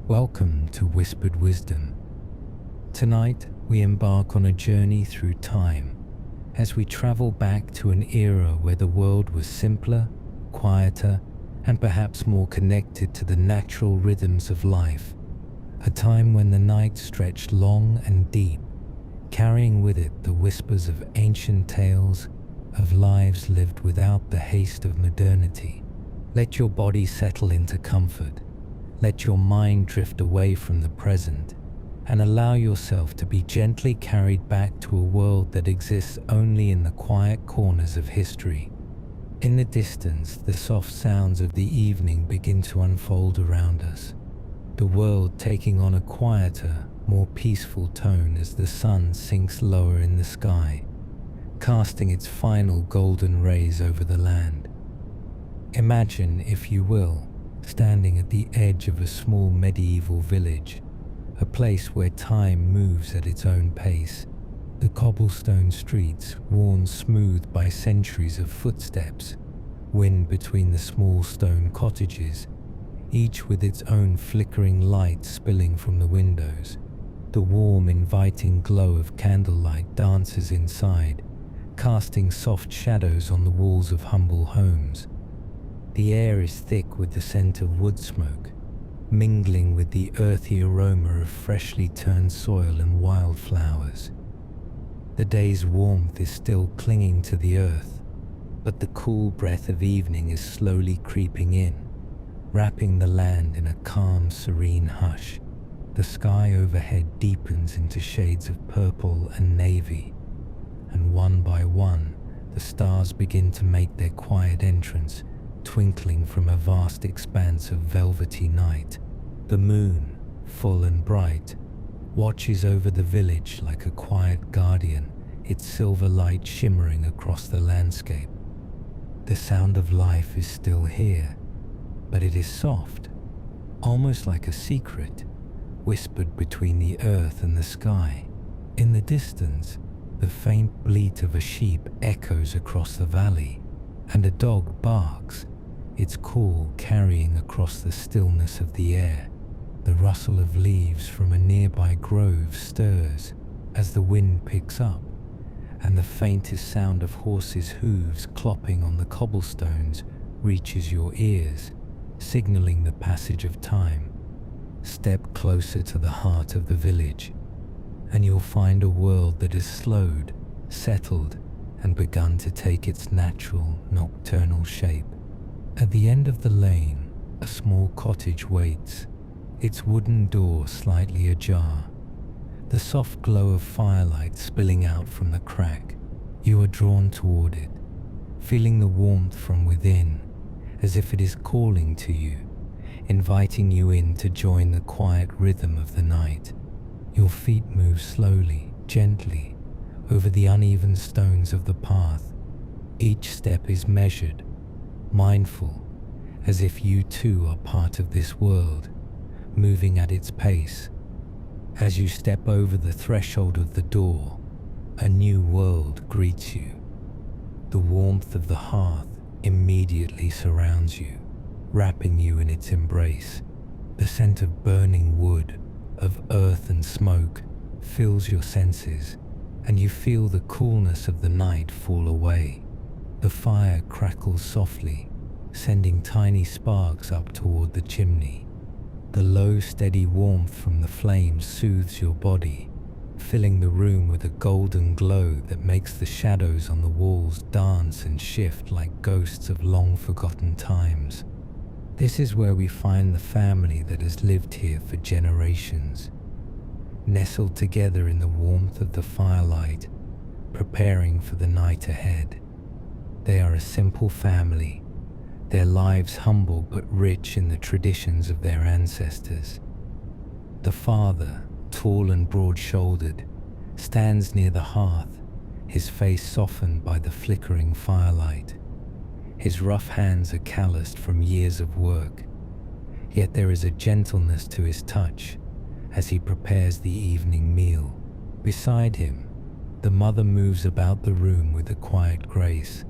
Welcome to Whispered Wisdom. Tonight, we embark on a journey through time as we travel back to an era where the world was simpler, quieter, and perhaps more connected to the natural rhythms of life. A time when the night stretched long and deep, carrying with it the whispers of ancient tales of lives lived without the haste of modernity. Let your body settle into comfort. Let your mind drift away from the present and allow yourself to be gently carried back to a world that exists only in the quiet corners of history. In the distance, the soft sounds of the evening begin to unfold around us, the world taking on a quieter, more peaceful tone as the sun sinks lower in the sky, casting its final golden rays over the land. Imagine, if you will, standing at the edge of a small medieval village, a place where time moves at its own pace. The cobblestone streets, worn smooth by centuries of footsteps, wind between the small stone cottages, each with its own flickering light spilling from the windows. The warm, inviting glow of candlelight dances inside, casting soft shadows on the walls of humble homes. The air is thick with the scent of wood smoke, mingling with the earthy aroma of freshly turned soil and wildflowers. The day's warmth is still clinging to the earth, but the cool breath of evening is slowly creeping in, wrapping the land in a calm, serene hush. The sky overhead deepens into shades of purple and navy, and one by one, the stars begin to make their quiet entrance, twinkling from a vast expanse of velvety night. The moon, full and bright, watches over the village like a quiet guardian, its silver light shimmering across the landscape. The sound of life is still here, but it is soft, almost like a secret, whispered between the earth and the sky. In the distance, the faint bleat of a sheep echoes across the valley, and a dog barks, its call carrying across the stillness of the air. The rustle of leaves from a nearby grove stirs as the wind picks up, and the faintest sound of horses' hooves clopping on the cobblestones reaches your ears, signaling the passage of time. Step closer to the heart of the village, and you'll find a world that has slowed, settled, and begun to take its natural, nocturnal shape. At the end of the lane, a small cottage waits, its wooden door slightly ajar, the soft glow of firelight spilling out from the crack. You are drawn toward it, feeling the warmth from within, as if it is calling to you, inviting you in to join the quiet rhythm of the night. Your feet move slowly, gently, over the uneven stones of the path. Each step is measured, mindful, as if you too are part of this world, moving at its pace. As you step over the threshold of the door, a new world greets you. The warmth of the hearth immediately surrounds you, wrapping you in its embrace. The scent of burning wood, of earth and smoke, fills your senses, and you feel the coolness of the night fall away. The fire crackles softly, sending tiny sparks up toward the chimney. The low, steady warmth from the flames soothes your body, filling the room with a golden glow that makes the shadows on the walls dance and shift like ghosts of long-forgotten times. This is where we find the family that has lived here for generations, nestled together in the warmth of the firelight, preparing for the night ahead. They are a simple family, their lives humble but rich in the traditions of their ancestors. The father, tall and broad-shouldered, stands near the hearth, his face softened by the flickering firelight. His rough hands are calloused from years of work, yet there is a gentleness to his touch as he prepares the evening meal. Beside him, the mother moves about the room with a quiet grace,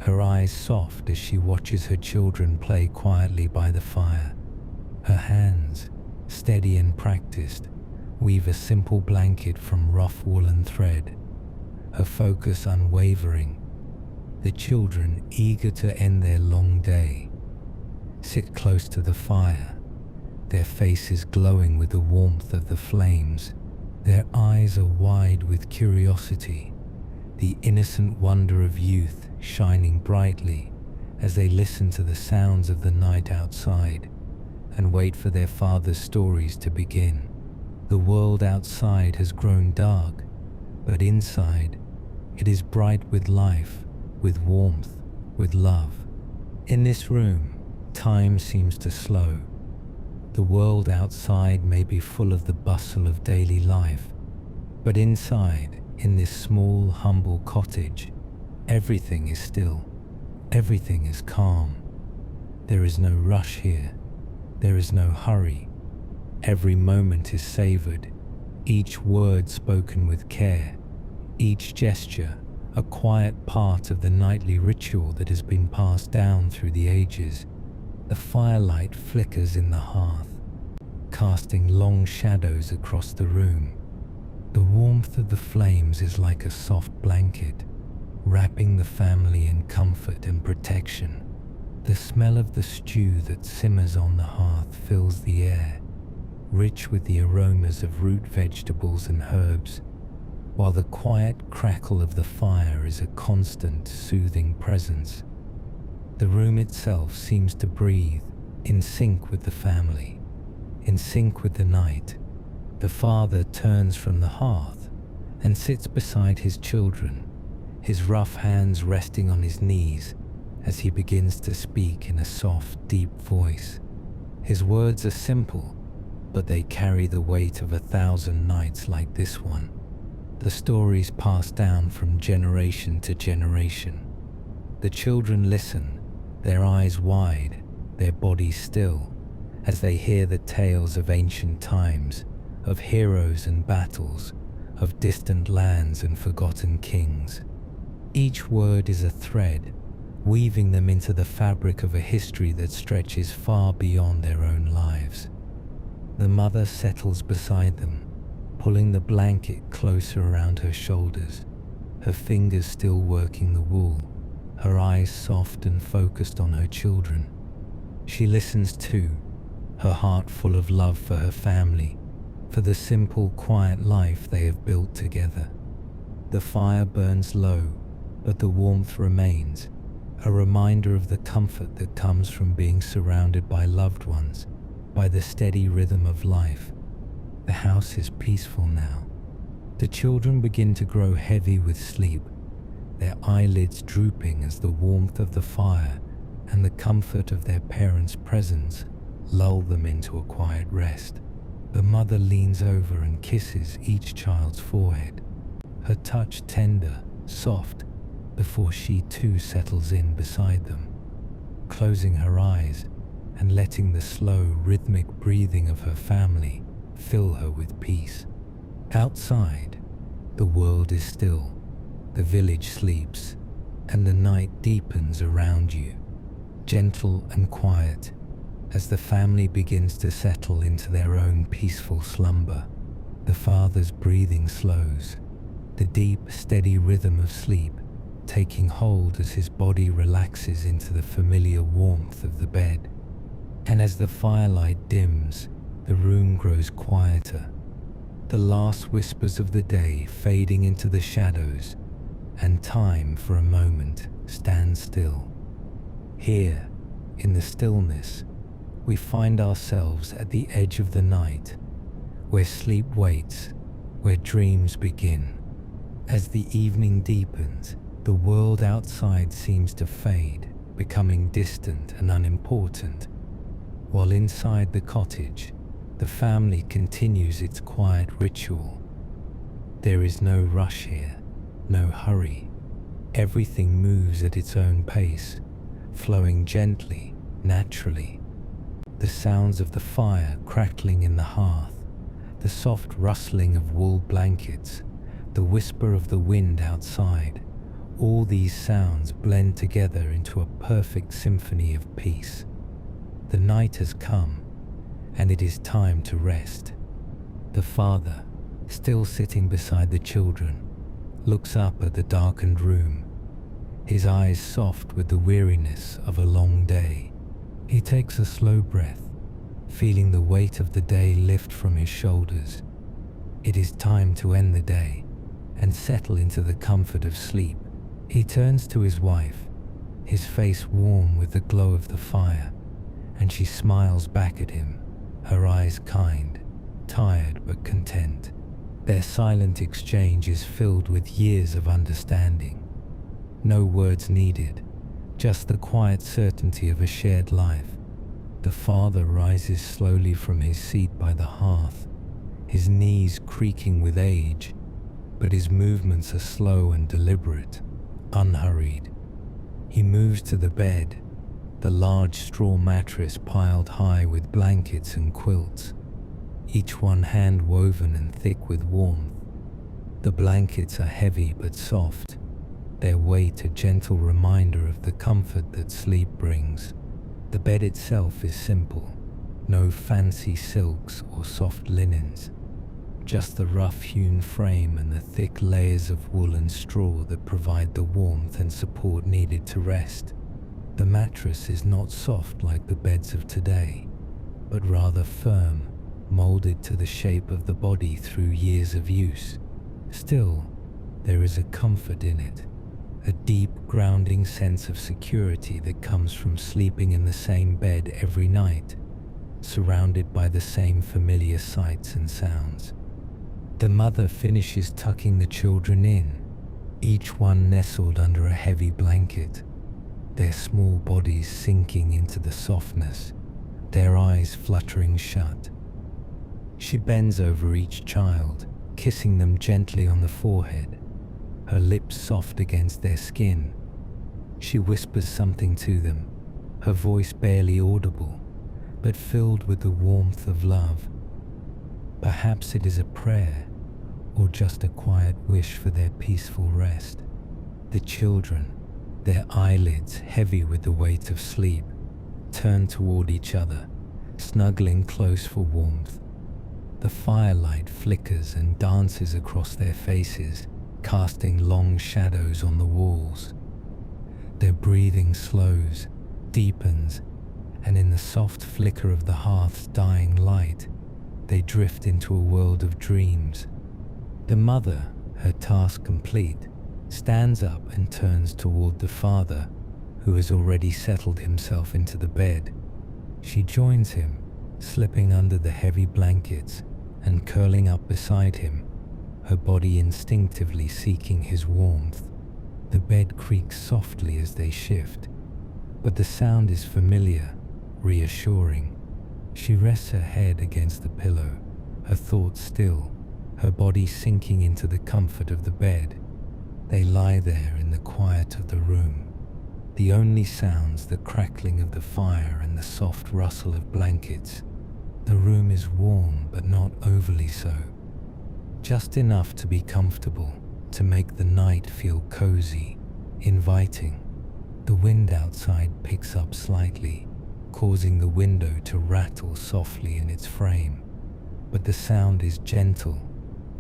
her eyes soft as she watches her children play quietly by the fire. Her hands, steady and practiced, weave a simple blanket from rough woolen thread, her focus unwavering. The children, eager to end their long day, sit close to the fire, their faces glowing with the warmth of the flames. Their eyes are wide with curiosity, the innocent wonder of youth shining brightly as they listen to the sounds of the night outside and wait for their father's stories to begin. The world outside has grown dark, but inside it is bright with life, with warmth, with love. In this room, time seems to slow. The world outside may be full of the bustle of daily life, but inside, in this small, humble cottage, everything is still. Everything is calm. There is no rush here. There is no hurry. Every moment is savored, each word spoken with care, each gesture a quiet part of the nightly ritual that has been passed down through the ages. The firelight flickers in the hearth, casting long shadows across the room. The warmth of the flames is like a soft blanket, wrapping the family in comfort and protection. The smell of the stew that simmers on the hearth fills the air, rich with the aromas of root vegetables and herbs, while the quiet crackle of the fire is a constant, soothing presence. The room itself seems to breathe, in sync with the family, in sync with the night. The father turns from the hearth and sits beside his children, his rough hands resting on his knees as he begins to speak in a soft, deep voice. His words are simple, but they carry the weight of 1,000 nights like this one. The stories passed down from generation to generation. The children listen, their eyes wide, their bodies still, as they hear the tales of ancient times, of heroes and battles, of distant lands and forgotten kings. Each word is a thread, weaving them into the fabric of a history that stretches far beyond their own lives. The mother settles beside them, pulling the blanket closer around her shoulders, her fingers still working the wool, her eyes soft and focused on her children. She listens too, her heart full of love for her family, for the simple, quiet life they have built together. The fire burns low, but the warmth remains, a reminder of the comfort that comes from being surrounded by loved ones, by the steady rhythm of life. The house is peaceful now. The children begin to grow heavy with sleep, their eyelids drooping as the warmth of the fire and the comfort of their parents' presence lull them into a quiet rest. The mother leans over and kisses each child's forehead, her touch tender, soft, before she too settles in beside them, closing her eyes and letting the slow, rhythmic breathing of her family fill her with peace. Outside, the world is still, the village sleeps, and the night deepens around you, gentle and quiet, as the family begins to settle into their own peaceful slumber. The father's breathing slows, the deep, steady rhythm of sleep taking hold as his body relaxes into the familiar warmth of the bed. And as the firelight dims, the room grows quieter, the last whispers of the day fading into the shadows, and time for a moment stands still. Here, in the stillness, we find ourselves at the edge of the night, where sleep waits, where dreams begin. As the evening deepens, the world outside seems to fade, becoming distant and unimportant, while inside the cottage, the family continues its quiet ritual. There is no rush here, no hurry. Everything moves at its own pace, flowing gently, naturally. The sounds of the fire crackling in the hearth, the soft rustling of wool blankets, the whisper of the wind outside, all these sounds blend together into a perfect symphony of peace. The night has come, and it is time to rest. The father, still sitting beside the children, looks up at the darkened room, his eyes soft with the weariness of a long day. He takes a slow breath, feeling the weight of the day lift from his shoulders. It is time to end the day and settle into the comfort of sleep. He turns to his wife, his face warm with the glow of the fire, and she smiles back at him, her eyes kind, tired but content. Their silent exchange is filled with years of understanding. No words needed, just the quiet certainty of a shared life. The father rises slowly from his seat by the hearth, his knees creaking with age, but his movements are slow and deliberate, unhurried. He moves to the bed, the large straw mattress piled high with blankets and quilts, each one hand-woven and thick with warmth. The blankets are heavy but soft, their weight a gentle reminder of the comfort that sleep brings. The bed itself is simple, no fancy silks or soft linens, just the rough-hewn frame and the thick layers of wool and straw that provide the warmth and support needed to rest. The mattress is not soft like the beds of today, but rather firm, molded to the shape of the body through years of use. Still, there is a comfort in it, a deep, grounding sense of security that comes from sleeping in the same bed every night, surrounded by the same familiar sights and sounds. The mother finishes tucking the children in, each one nestled under a heavy blanket, their small bodies sinking into the softness, their eyes fluttering shut. She bends over each child, kissing them gently on the forehead, her lips soft against their skin. She whispers something to them, her voice barely audible, but filled with the warmth of love. Perhaps it is a prayer, or just a quiet wish for their peaceful rest. The children, their eyelids heavy with the weight of sleep, turn toward each other, snuggling close for warmth. The firelight flickers and dances across their faces, casting long shadows on the walls. Their breathing slows, deepens, and in the soft flicker of the hearth's dying light, they drift into a world of dreams. The mother, her task complete, stands up and turns toward the father, who has already settled himself into the bed. She joins him, slipping under the heavy blankets and curling up beside him, her body instinctively seeking his warmth. The bed creaks softly as they shift, but the sound is familiar, reassuring. She rests her head against the pillow, her thoughts still, her body sinking into the comfort of the bed. They lie there in the quiet of the room, the only sounds the crackling of the fire and the soft rustle of blankets. The room is warm but not overly so, just enough to be comfortable, to make the night feel cozy, inviting. The wind outside picks up slightly, causing the window to rattle softly in its frame, but the sound is gentle,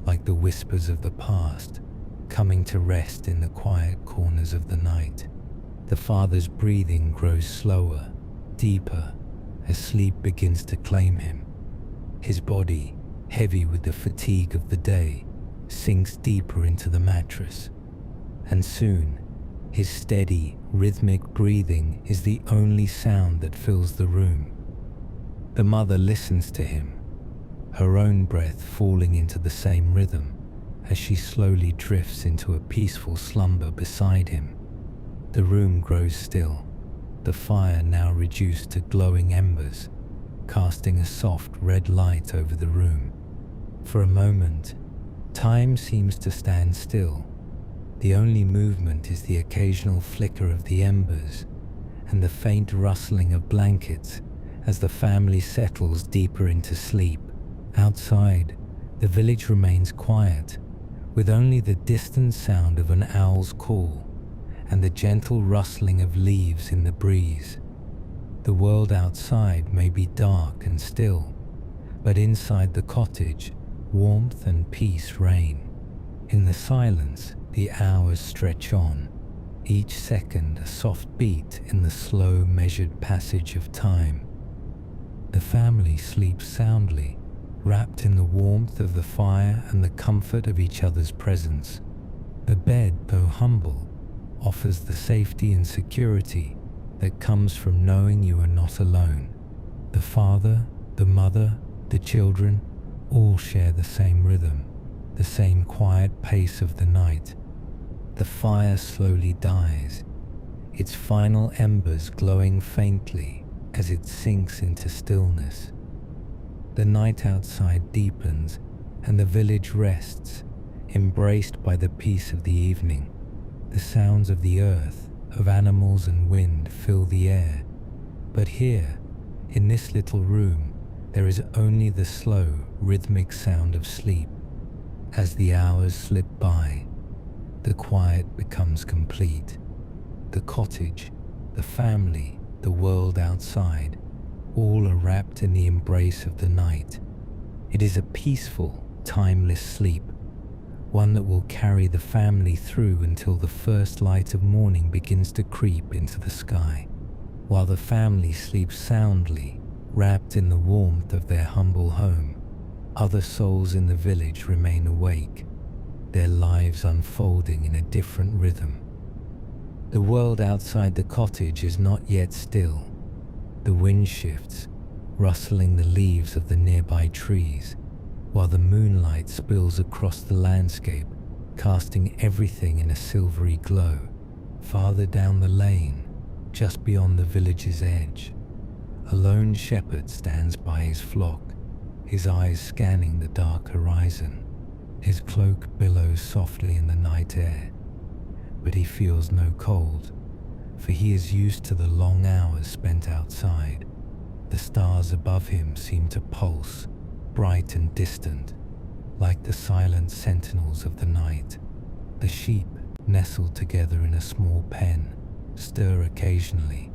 like the whispers of the past, coming to rest in the quiet corners of the night. The father's breathing grows slower, deeper, as sleep begins to claim him. His body, heavy with the fatigue of the day, sinks deeper into the mattress, and soon, his steady, rhythmic breathing is the only sound that fills the room. The mother listens to him, her own breath falling into the same rhythm as she slowly drifts into a peaceful slumber beside him. The room grows still, the fire now reduced to glowing embers, casting a soft red light over the room. For a moment, time seems to stand still. The only movement is the occasional flicker of the embers and the faint rustling of blankets as the family settles deeper into sleep. Outside, the village remains quiet, with only the distant sound of an owl's call and the gentle rustling of leaves in the breeze. The world outside may be dark and still, But inside the cottage, warmth and peace reign. In the silence, the hours stretch on, each second a soft beat in the slow, measured passage of time. The family sleeps soundly, wrapped in the warmth of the fire and the comfort of each other's presence. The bed, though humble, offers the safety and security that comes from knowing you are not alone. The father, the mother, the children all share the same rhythm, the same quiet pace of the night. The fire slowly dies, its final embers glowing faintly as it sinks into stillness. The night outside deepens and the village rests, embraced by the peace of the evening. The sounds of the earth, of animals and wind fill the air. But here, in this little room, there is only the slow, rhythmic sound of sleep. As the hours slip by, the quiet becomes complete. The cottage, the family, the world outside, all are wrapped in the embrace of the night. It is a peaceful, timeless sleep, one that will carry the family through until the first light of morning begins to creep into the sky. While the family sleeps soundly, wrapped in the warmth of their humble home, other souls in the village remain awake, their lives unfolding in a different rhythm. The world outside the cottage is not yet still. The wind shifts, rustling the leaves of the nearby trees, while the moonlight spills across the landscape, casting everything in a silvery glow. Farther down the lane, just beyond the village's edge, a lone shepherd stands by his flock, his eyes scanning the dark horizon. His cloak billows softly in the night air, but he feels no cold, for he is used to the long hours spent outside. The stars above him seem to pulse, bright and distant, like the silent sentinels of the night. The sheep, nestled together in a small pen, stir occasionally,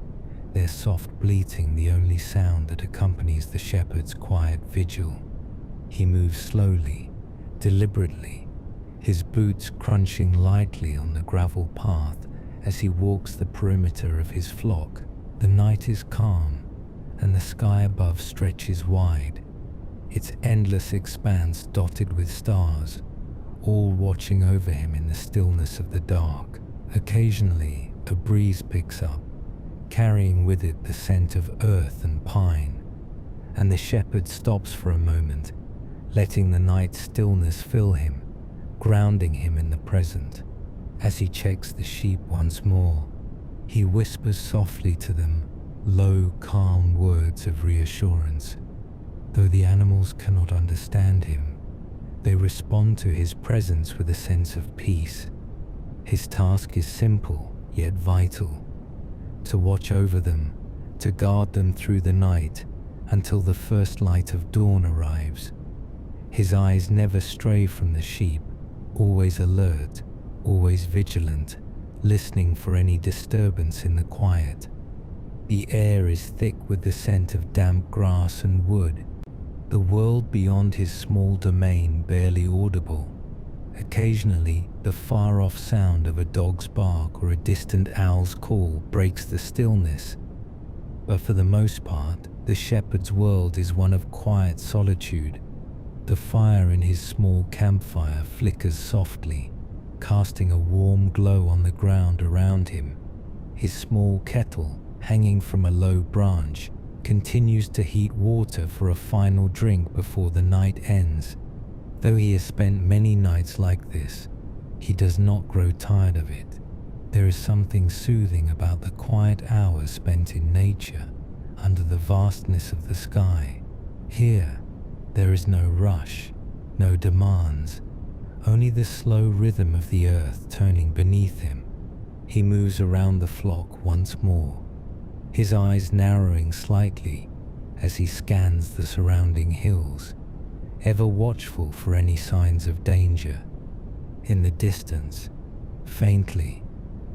their soft bleating the only sound that accompanies the shepherd's quiet vigil. He moves slowly, deliberately, his boots crunching lightly on the gravel path as he walks the perimeter of his flock. The night is calm, and the sky above stretches wide, its endless expanse dotted with stars, all watching over him in the stillness of the dark. Occasionally, a breeze picks up, carrying with it the scent of earth and pine, and the shepherd stops for a moment, letting the night stillness fill him, grounding him in the present. As he checks the sheep once more, he whispers softly to them low, calm words of reassurance. Though the animals cannot understand him, they respond to his presence with a sense of peace. His task is simple, yet vital: to watch over them, to guard them through the night until the first light of dawn arrives. His eyes never stray from the sheep, always alert, always vigilant, listening for any disturbance in the quiet. The air is thick with the scent of damp grass and wood, the world beyond his small domain barely audible. Occasionally, the far-off sound of a dog's bark or a distant owl's call breaks the stillness, but for the most part, the shepherd's world is one of quiet solitude. The fire in his small campfire flickers softly, casting a warm glow on the ground around him. His small kettle, hanging from a low branch, continues to heat water for a final drink before the night ends. Though he has spent many nights like this, he does not grow tired of it. There is something soothing about the quiet hours spent in nature, under the vastness of the sky. Here, there is no rush, no demands, only the slow rhythm of the earth turning beneath him. He moves around the flock once more, his eyes narrowing slightly as he scans the surrounding hills, ever watchful for any signs of danger. In the distance, faintly,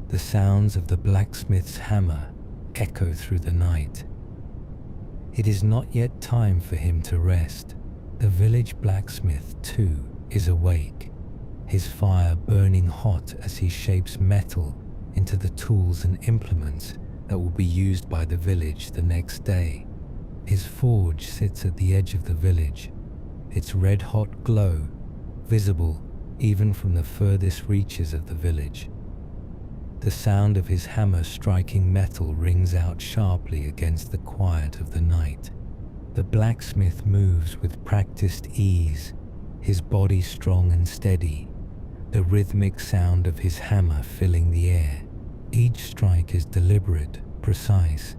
the sounds of the blacksmith's hammer echo through the night. It is not yet time for him to rest. The village blacksmith, too, is awake, his fire burning hot as he shapes metal into the tools and implements that will be used by the village the next day. His forge sits at the edge of the village, its red-hot glow visible even from the furthest reaches of the village. The sound of his hammer striking metal rings out sharply against the quiet of the night. The blacksmith moves with practiced ease, his body strong and steady, the rhythmic sound of his hammer filling the air. Each strike is deliberate, precise,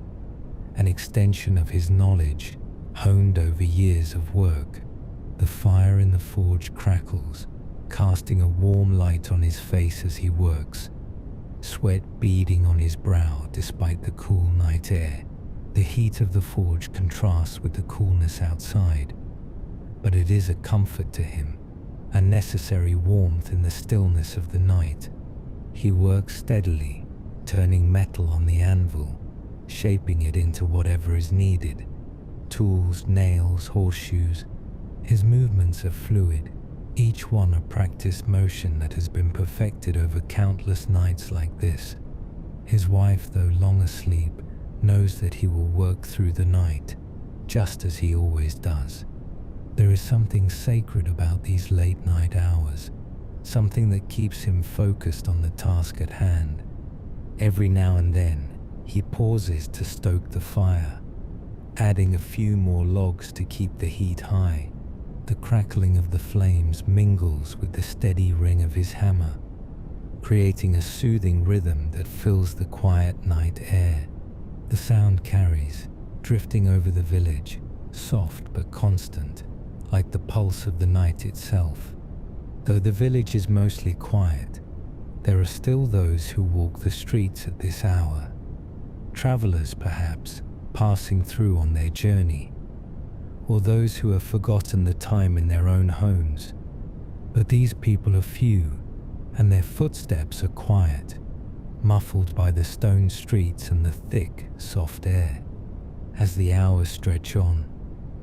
an extension of his knowledge, honed over years of work. The fire in the forge crackles, casting a warm light on his face as he works, sweat beading on his brow despite the cool night air. The heat of the forge contrasts with the coolness outside, but it is a comfort to him, a necessary warmth in the stillness of the night. He works steadily, turning metal on the anvil, shaping it into whatever is needed. Tools, nails, horseshoes. His movements are fluid, each one a practiced motion that has been perfected over countless nights like this. His wife, though long asleep, knows that he will work through the night, just as he always does. There is something sacred about these late night hours, something that keeps him focused on the task at hand. Every now and then, he pauses to stoke the fire, adding a few more logs to keep the heat high. The crackling of the flames mingles with the steady ring of his hammer, creating a soothing rhythm that fills the quiet night air. The sound carries, drifting over the village, soft but constant, like the pulse of the night itself. Though the village is mostly quiet, there are still those who walk the streets at this hour. Travelers, perhaps, passing through on their journey, or those who have forgotten the time in their own homes. But these people are few, and their footsteps are quiet, muffled by the stone streets and the thick, soft air. As the hours stretch on,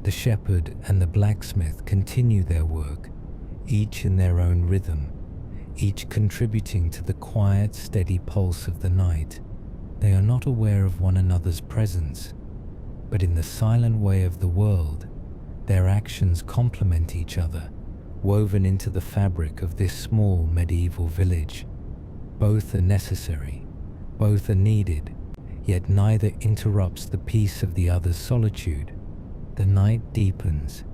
the shepherd and the blacksmith continue their work, each in their own rhythm, each contributing to the quiet, steady pulse of the night. They are not aware of one another's presence, but in the silent way of the world, their actions complement each other, woven into the fabric of this small medieval village. Both are necessary, both are needed, yet neither interrupts the peace of the other's solitude. The night deepens,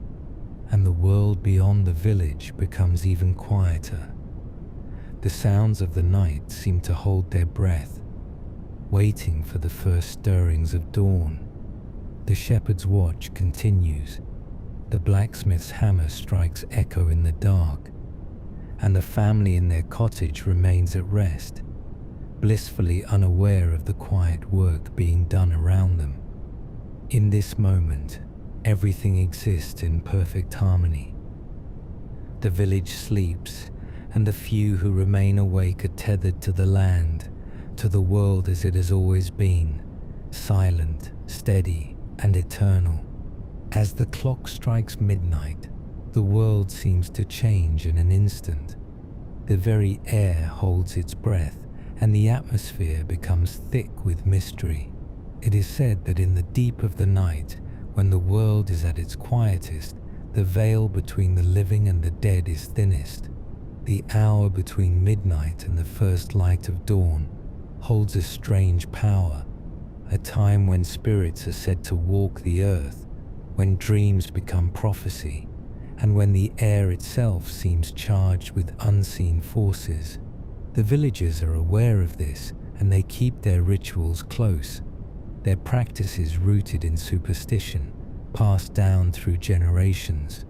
and the world beyond the village becomes even quieter. The sounds of the night seem to hold their breath, waiting for the first stirrings of dawn. The shepherd's watch continues. The blacksmith's hammer strikes echo in the dark, and the family in their cottage remains at rest, blissfully unaware of the quiet work being done around them. In this moment, everything exists in perfect harmony. The village sleeps, and the few who remain awake are tethered to the land, to the world as it has always been, silent, steady, and eternal. As the clock strikes midnight, the world seems to change in an instant. The very air holds its breath, and the atmosphere becomes thick with mystery. It is said that in the deep of the night, when the world is at its quietest, the veil between the living and the dead is thinnest. The hour between midnight and the first light of dawn holds a strange power, a time when spirits are said to walk the earth, when dreams become prophecy, and when the air itself seems charged with unseen forces. The villagers are aware of this, and they keep their rituals close, their practices rooted in superstition, passed down through generations.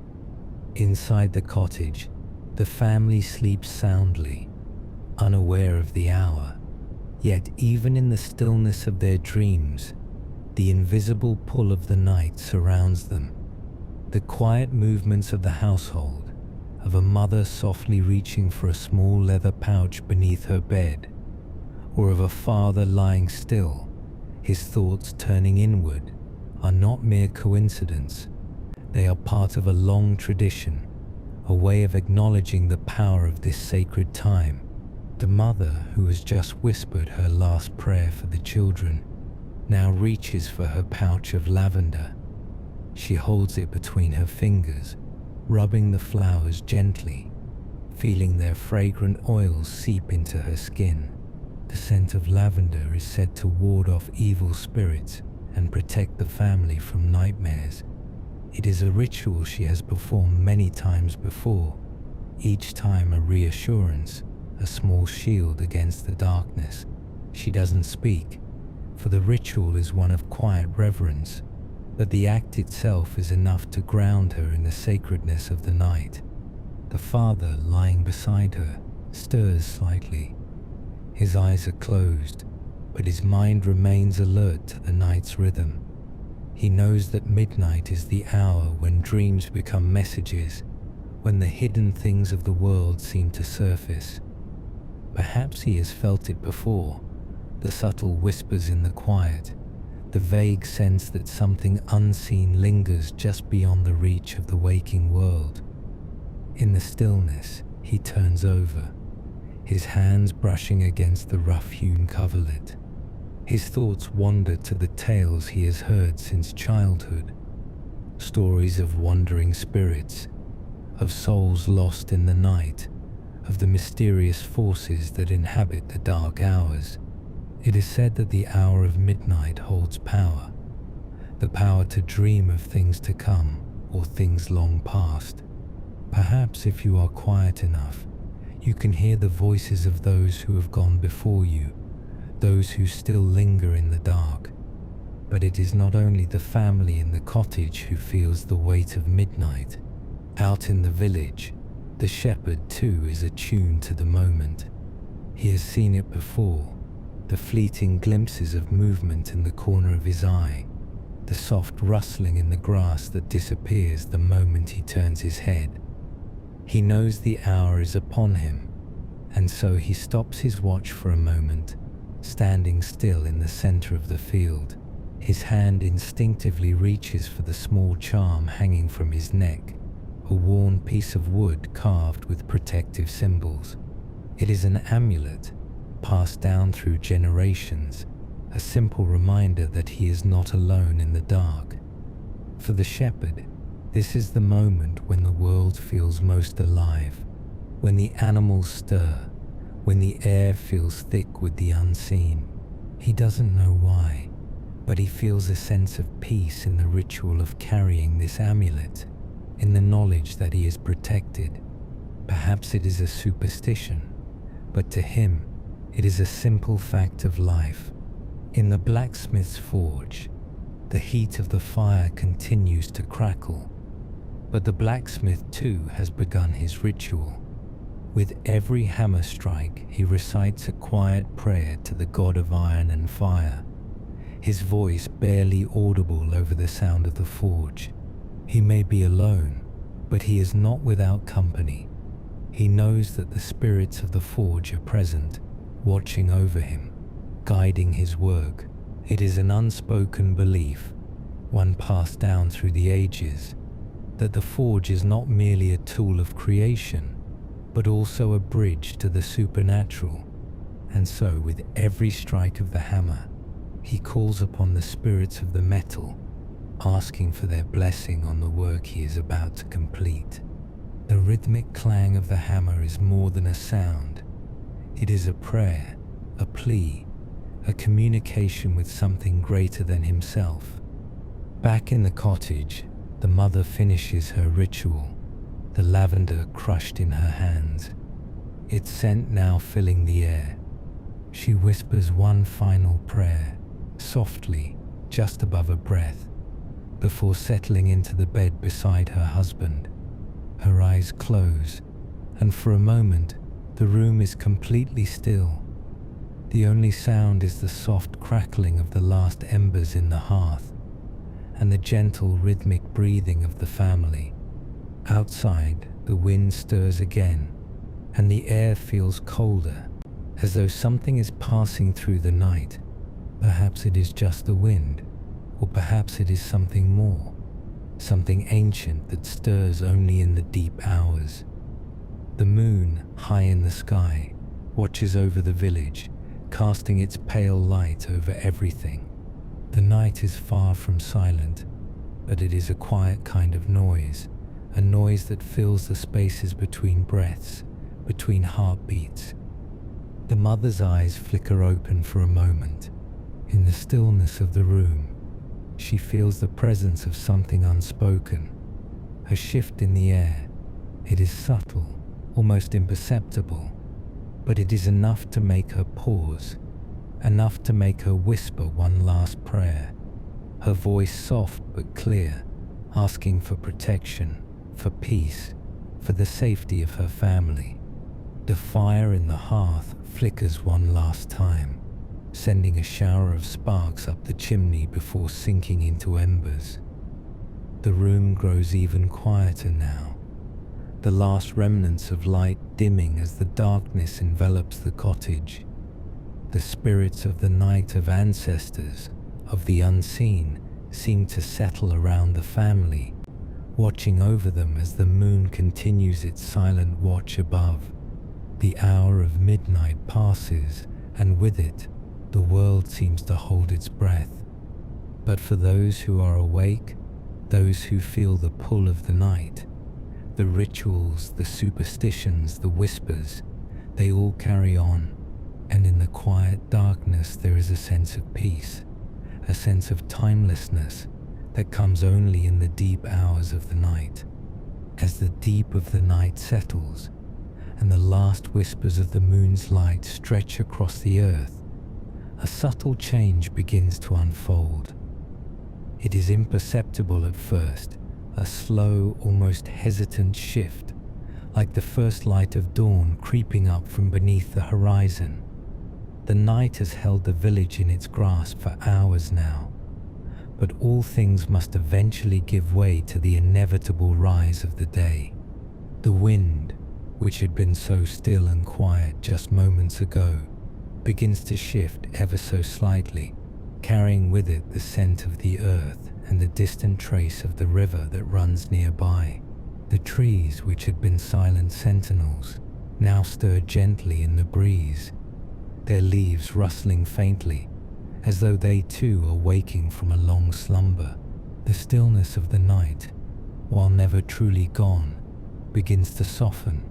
Inside the cottage, the family sleeps soundly, unaware of the hour. Yet even in the stillness of their dreams, the invisible pull of the night surrounds them. The quiet movements of the household, of a mother softly reaching for a small leather pouch beneath her bed, or of a father lying still, his thoughts turning inward, are not mere coincidence. They are part of a long tradition, a way of acknowledging the power of this sacred time. The mother, who has just whispered her last prayer for the children, now reaches for her pouch of lavender. She holds it between her fingers, rubbing the flowers gently, feeling their fragrant oils seep into her skin. The scent of lavender is said to ward off evil spirits and protect the family from nightmares. It is a ritual she has performed many times before, each time a reassurance, a small shield against the darkness. She doesn't speak, for the ritual is one of quiet reverence, but the act itself is enough to ground her in the sacredness of the night. The father, lying beside her, stirs slightly. His eyes are closed, but his mind remains alert to the night's rhythm. He knows that midnight is the hour when dreams become messages, when the hidden things of the world seem to surface. Perhaps he has felt it before, the subtle whispers in the quiet, the vague sense that something unseen lingers just beyond the reach of the waking world. In the stillness, he turns over, his hands brushing against the rough-hewn coverlet. His thoughts wander to the tales he has heard since childhood, stories of wandering spirits, of souls lost in the night, of the mysterious forces that inhabit the dark hours. It is said that the hour of midnight holds power, the power to dream of things to come or things long past. Perhaps if you are quiet enough, you can hear the voices of those who have gone before you, those who still linger in the dark. But it is not only the family in the cottage who feels the weight of midnight. Out in the village, the shepherd too is attuned to the moment. He has seen it before, the fleeting glimpses of movement in the corner of his eye, the soft rustling in the grass that disappears the moment he turns his head. He knows the hour is upon him, and so he stops his watch for a moment, standing still in the center of the field. His hand instinctively reaches for the small charm hanging from his neck, a worn piece of wood carved with protective symbols. It is an amulet, passed down through generations, a simple reminder that he is not alone in the dark. For the shepherd, this is the moment when the world feels most alive, when the animals stir, when the air feels thick with the unseen. He doesn't know why, but he feels a sense of peace in the ritual of carrying this amulet, in the knowledge that he is protected. Perhaps it is a superstition, but to him, it is a simple fact of life. In the blacksmith's forge, the heat of the fire continues to crackle, but the blacksmith too has begun his ritual. With every hammer strike, he recites a quiet prayer to the god of iron and fire, his voice barely audible over the sound of the forge. He may be alone, but he is not without company. He knows that the spirits of the forge are present, watching over him, guiding his work. It is an unspoken belief, one passed down through the ages, that the forge is not merely a tool of creation, but also a bridge to the supernatural. And so, with every strike of the hammer, he calls upon the spirits of the metal, asking for their blessing on the work he is about to complete. The rhythmic clang of the hammer is more than a sound. It is a prayer, a plea, a communication with something greater than himself. Back in the cottage, the mother finishes her ritual, the lavender crushed in her hands, its scent now filling the air. She whispers one final prayer, softly, just above her breath, before settling into the bed beside her husband. Her eyes close, and for a moment, the room is completely still. The only sound is the soft crackling of the last embers in the hearth, and the gentle rhythmic breathing of the family. Outside, the wind stirs again, and the air feels colder, as though something is passing through the night. Perhaps it is just the wind, or perhaps it is something more. something ancient that stirs only in the deep hours. The moon, high in the sky, watches over the village, casting its pale light over everything. The night is far from silent, but it is a quiet kind of noise, a noise that fills the spaces between breaths, between heartbeats. The mother's eyes flicker open for a moment. In the stillness of the room, she feels the presence of something unspoken, a shift in the air. It is subtle, almost imperceptible, but it is enough to make her pause, enough to make her whisper one last prayer, her voice soft but clear, asking for protection, for peace, for the safety of her family. The fire in the hearth flickers one last time, sending a shower of sparks up the chimney before sinking into embers. The room grows even quieter now, the last remnants of light dimming as the darkness envelops the cottage. The spirits of the night, of ancestors, of the unseen, seem to settle around the family, watching over them as the moon continues its silent watch above. The hour of midnight passes, and with it, the world seems to hold its breath. But for those who are awake, those who feel the pull of the night, the rituals, the superstitions, the whispers, they all carry on, and in the quiet darkness there is a sense of peace, a sense of timelessness that comes only in the deep hours of the night. As the deep of the night settles, and the last whispers of the moon's light stretch across the earth, a subtle change begins to unfold. It is imperceptible at first, a slow, almost hesitant shift, like the first light of dawn creeping up from beneath the horizon. The night has held the village in its grasp for hours now, but all things must eventually give way to the inevitable rise of the day. The wind, which had been so still and quiet just moments ago, begins to shift ever so slightly, carrying with it the scent of the earth and the distant trace of the river that runs nearby. The trees, which had been silent sentinels, now stir gently in the breeze, their leaves rustling faintly, as though they too are waking from a long slumber. The stillness of the night, while never truly gone, begins to soften,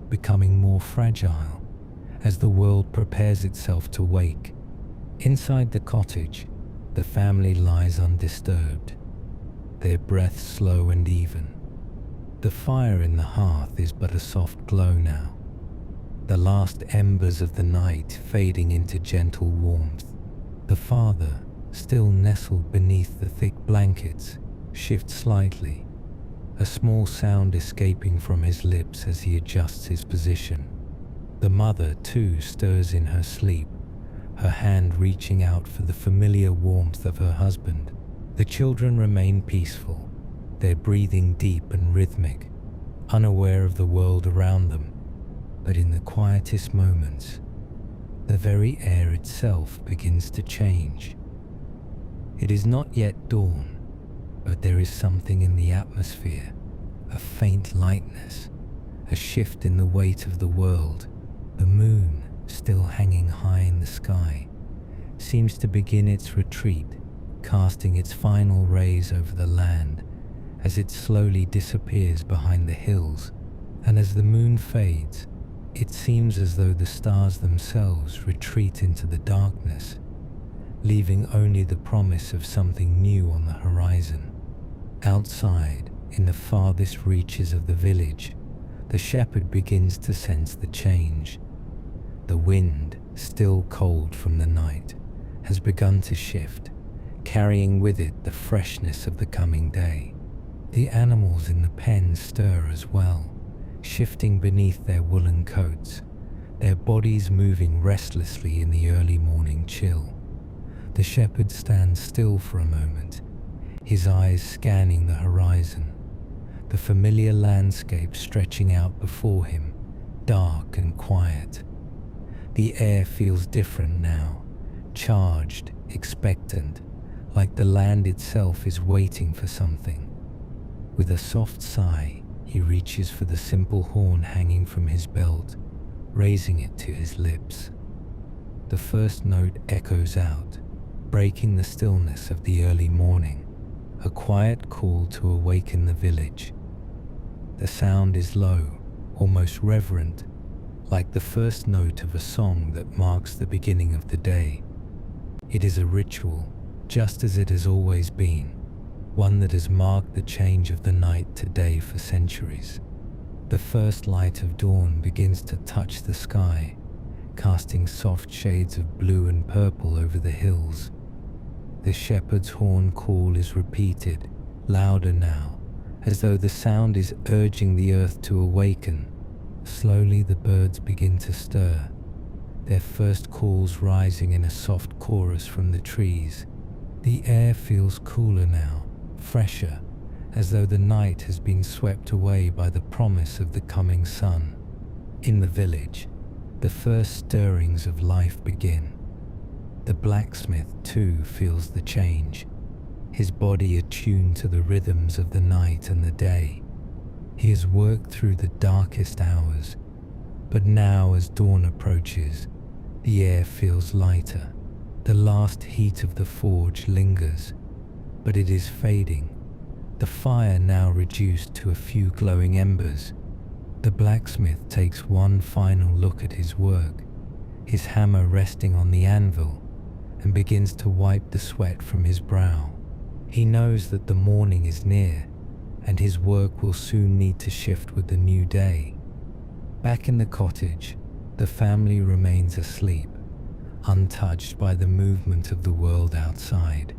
becoming more fragile as the world prepares itself to wake. Inside the cottage, the family lies undisturbed, their breath slow and even. The fire in the hearth is but a soft glow now, the last embers of the night fading into gentle warmth. The father, still nestled beneath the thick blankets, shifts slightly, a small sound escaping from his lips as he adjusts his position. The mother, too, stirs in her sleep, her hand reaching out for the familiar warmth of her husband. The children remain peaceful, their breathing deep and rhythmic, unaware of the world around them. But in the quietest moments, the very air itself begins to change. It is not yet dawn, but there is something in the atmosphere, a faint lightness, a shift in the weight of the world. The moon, still hanging high in the sky, seems to begin its retreat, casting its final rays over the land as it slowly disappears behind the hills. And as the moon fades, it seems as though the stars themselves retreat into the darkness, leaving only the promise of something new on the horizon. Outside, in the farthest reaches of the village, the shepherd begins to sense the change. The wind, still cold from the night, has begun to shift, carrying with it the freshness of the coming day. The animals in the pen stir as well, shifting beneath their woolen coats, their bodies moving restlessly in the early morning chill. The shepherd stands still for a moment, his eyes scanning the horizon, the familiar landscape stretching out before him, dark and quiet. The air feels different now, charged, expectant, like the land itself is waiting for something. With a soft sigh, he reaches for the simple horn hanging from his belt, raising it to his lips. The first note echoes out, breaking the stillness of the early morning, a quiet call to awaken the village. The sound is low, almost reverent, like the first note of a song that marks the beginning of the day. It is a ritual, just as it has always been, one that has marked the change of the night to day for centuries. The first light of dawn begins to touch the sky, casting soft shades of blue and purple over the hills. The shepherd's horn call is repeated, louder now, as though the sound is urging the earth to awaken. Slowly the birds begin to stir, their first calls rising in a soft chorus from the trees. The air feels cooler now, fresher, as though the night has been swept away by the promise of the coming sun. In the village, the first stirrings of life begin. The blacksmith too feels the change, his body attuned to the rhythms of the night and the day. He has worked through the darkest hours, but now as dawn approaches, the air feels lighter. The last heat of the forge lingers, but it is fading, the fire now reduced to a few glowing embers. The blacksmith takes one final look at his work, his hammer resting on the anvil, and begins to wipe the sweat from his brow. He knows that the morning is near, and his work will soon need to shift with the new day. Back in the cottage, the family remains asleep, untouched by the movement of the world outside.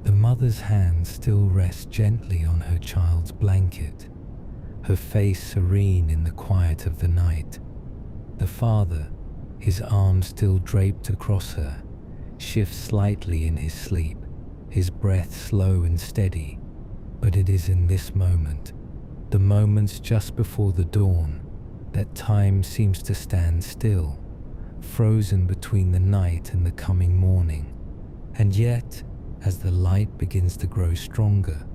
The mother's hand still rests gently on her child's blanket, her face serene in the quiet of the night. The father, his arms still draped across her, shifts slightly in his sleep, his breath slow and steady. But it is in this moment, the moments just before the dawn, that time seems to stand still, frozen between the night and the coming morning. And yet, as the light begins to grow stronger,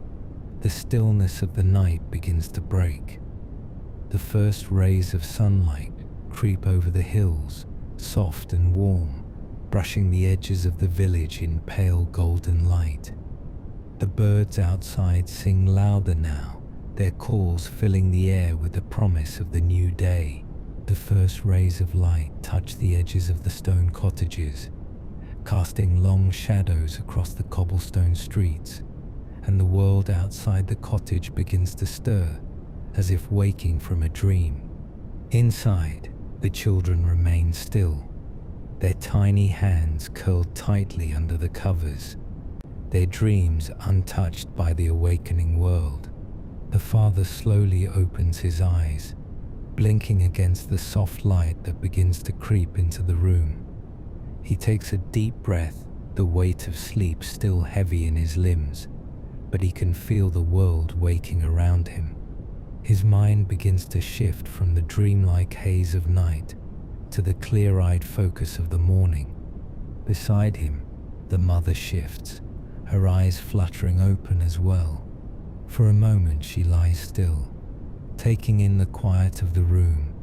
the stillness of the night begins to break. The first rays of sunlight creep over the hills, soft and warm, brushing the edges of the village in pale golden light. The birds outside sing louder now, their calls filling the air with the promise of the new day. The first rays of light touch the edges of the stone cottages, casting long shadows across the cobblestone streets, and the world outside the cottage begins to stir, as if waking from a dream. Inside, the children remain still, their tiny hands curled tightly under the covers, their dreams untouched by the awakening world. The father slowly opens his eyes, blinking against the soft light that begins to creep into the room. He takes a deep breath, the weight of sleep still heavy in his limbs, but he can feel the world waking around him. His mind begins to shift from the dreamlike haze of night to the clear-eyed focus of the morning. Beside him, the mother shifts, her eyes fluttering open as well. For a moment she lies still, taking in the quiet of the room,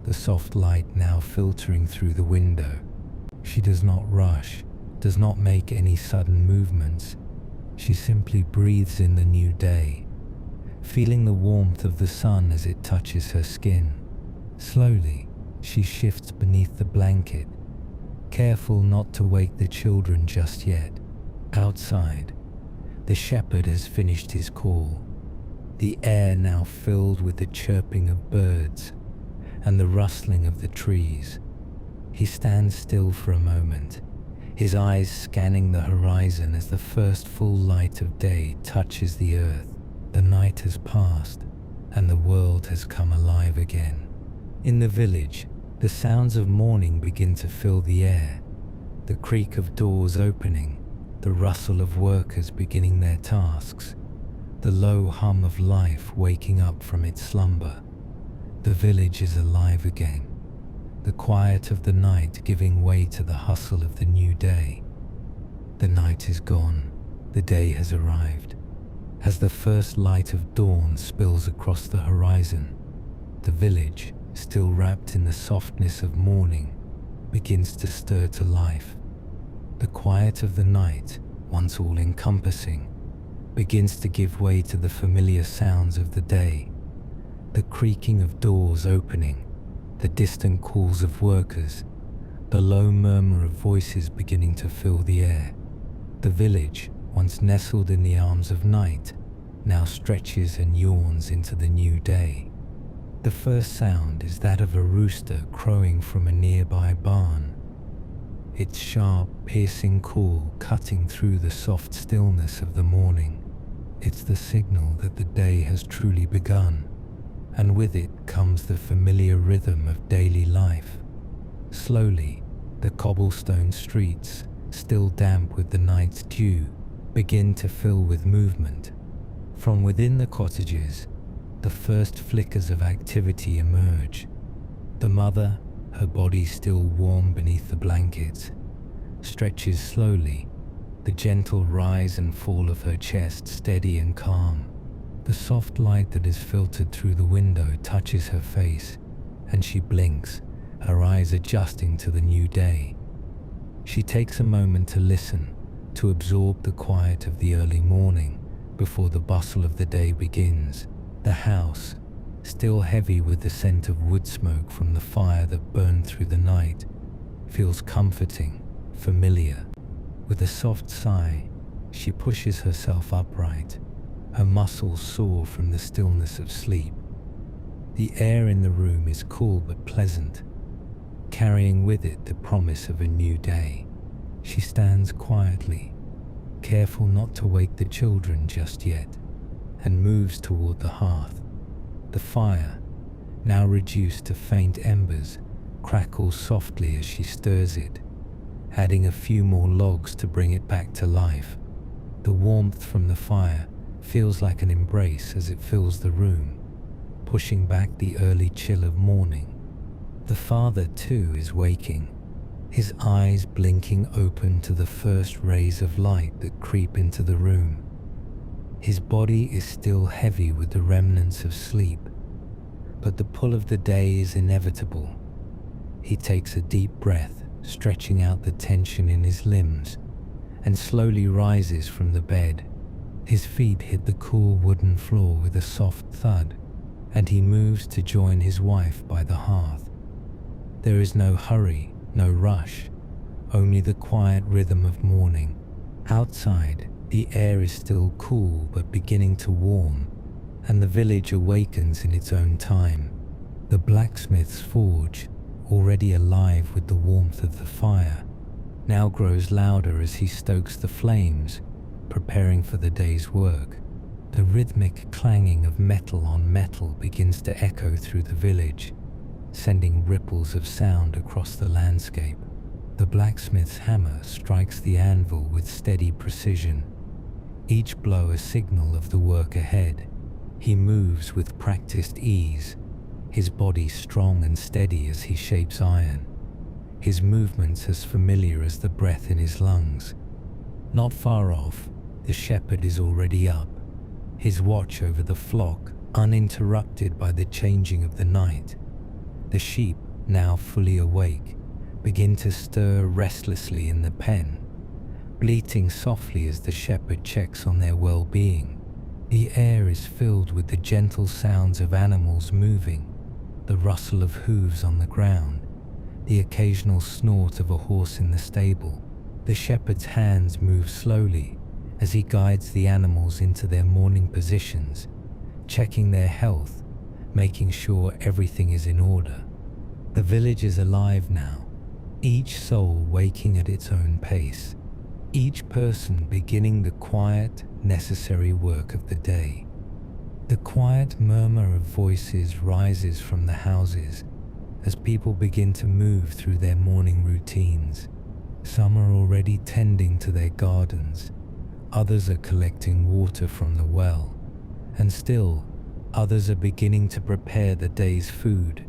the soft light now filtering through the window. She does not rush, does not make any sudden movements. She simply breathes in the new day, feeling the warmth of the sun as it touches her skin. Slowly, she shifts beneath the blanket, careful not to wake the children just yet. Outside, the shepherd has finished his call, the air now filled with the chirping of birds and the rustling of the trees. He stands still for a moment, his eyes scanning the horizon as the first full light of day touches the earth. The night has passed, and the world has come alive again. In the village, the sounds of morning begin to fill the air, the creak of doors opening, the rustle of workers beginning their tasks, the low hum of life waking up from its slumber. The village is alive again, the quiet of the night giving way to the hustle of the new day. The night is gone, the day has arrived, As the first light of dawn spills across the horizon, the village, still wrapped in the softness of morning, begins to stir to life. The quiet of the night, once all-encompassing, begins to give way to the familiar sounds of the day. The creaking of doors opening, the distant calls of workers, the low murmur of voices beginning to fill the air. The village, once nestled in the arms of night, now stretches and yawns into the new day. The first sound is that of a rooster crowing from a nearby barn. Its sharp, piercing call cutting through the soft stillness of the morning. It's the signal that the day has truly begun, and with it comes the familiar rhythm of daily life. Slowly, the cobblestone streets, still damp with the night's dew, begin to fill with movement. From within the cottages, the first flickers of activity emerge. The mother, her body still warm beneath the blankets, stretches slowly, the gentle rise and fall of her chest steady and calm. The soft light that is filtered through the window touches her face, and she blinks, her eyes adjusting to the new day. She takes a moment to listen, to absorb the quiet of the early morning before the bustle of the day begins. The house, still heavy with the scent of wood smoke from the fire that burned through the night, feels comforting, familiar. With a soft sigh, she pushes herself upright, her muscles sore from the stillness of sleep. The air in the room is cool but pleasant, carrying with it the promise of a new day. She stands quietly, careful not to wake the children just yet, and moves toward the hearth. The fire, now reduced to faint embers, crackles softly as she stirs it, adding a few more logs to bring it back to life. The warmth from the fire feels like an embrace as it fills the room, pushing back the early chill of morning. The father, too, is waking, his eyes blinking open to the first rays of light that creep into the room. His body is still heavy with the remnants of sleep, but the pull of the day is inevitable. He takes a deep breath, stretching out the tension in his limbs, and slowly rises from the bed. His feet hit the cool wooden floor with a soft thud, and he moves to join his wife by the hearth. There is no hurry, no rush, only the quiet rhythm of morning. Outside, the air is still cool but beginning to warm, and the village awakens in its own time. The blacksmith's forge, already alive with the warmth of the fire, now grows louder as he stokes the flames, preparing for the day's work. The rhythmic clanging of metal on metal begins to echo through the village, sending ripples of sound across the landscape. The blacksmith's hammer strikes the anvil with steady precision, each blow a signal of the work ahead. He moves with practiced ease, his body strong and steady as he shapes iron, his movements as familiar as the breath in his lungs. Not far off, the shepherd is already up, his watch over the flock uninterrupted by the changing of the night. The sheep, now fully awake, begin to stir restlessly in the pen, bleating softly as the shepherd checks on their well-being. The air is filled with the gentle sounds of animals moving, the rustle of hooves on the ground, the occasional snort of a horse in the stable. The shepherd's hands move slowly as he guides the animals into their morning positions, checking their health, making sure everything is in order. The village is alive now, each soul waking at its own pace, each person beginning the quiet, necessary work of the day. The quiet murmur of voices rises from the houses as people begin to move through their morning routines. Some are already tending to their gardens, others are collecting water from the well, and still others are beginning to prepare the day's food.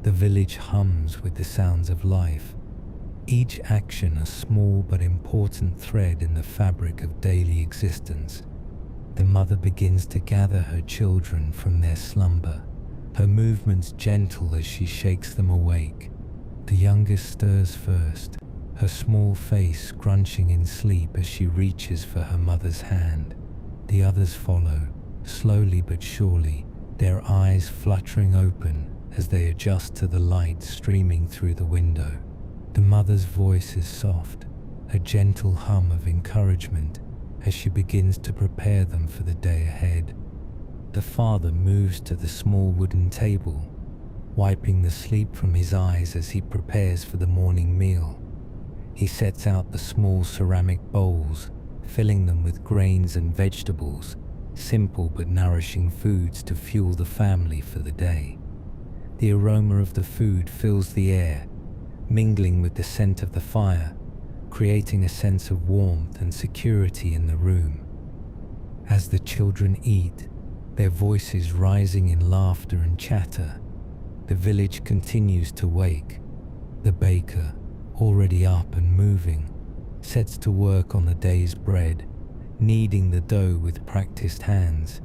The village hums with the sounds of life, each action a small but important thread in the fabric of daily existence. The mother begins to gather her children from their slumber, her movements gentle as she shakes them awake. The youngest stirs first, her small face scrunching in sleep as she reaches for her mother's hand. The others follow, slowly but surely, their eyes fluttering open as they adjust to the light streaming through the window. The mother's voice is soft, a gentle hum of encouragement as she begins to prepare them for the day ahead. The father moves to the small wooden table, wiping the sleep from his eyes as he prepares for the morning meal. He sets out the small ceramic bowls, filling them with grains and vegetables, simple but nourishing foods to fuel the family for the day. The aroma of the food fills the air, mingling with the scent of the fire, creating a sense of warmth and security in the room. As the children eat, their voices rising in laughter and chatter, the village continues to wake. The baker, already up and moving, sets to work on the day's bread, kneading the dough with practiced hands.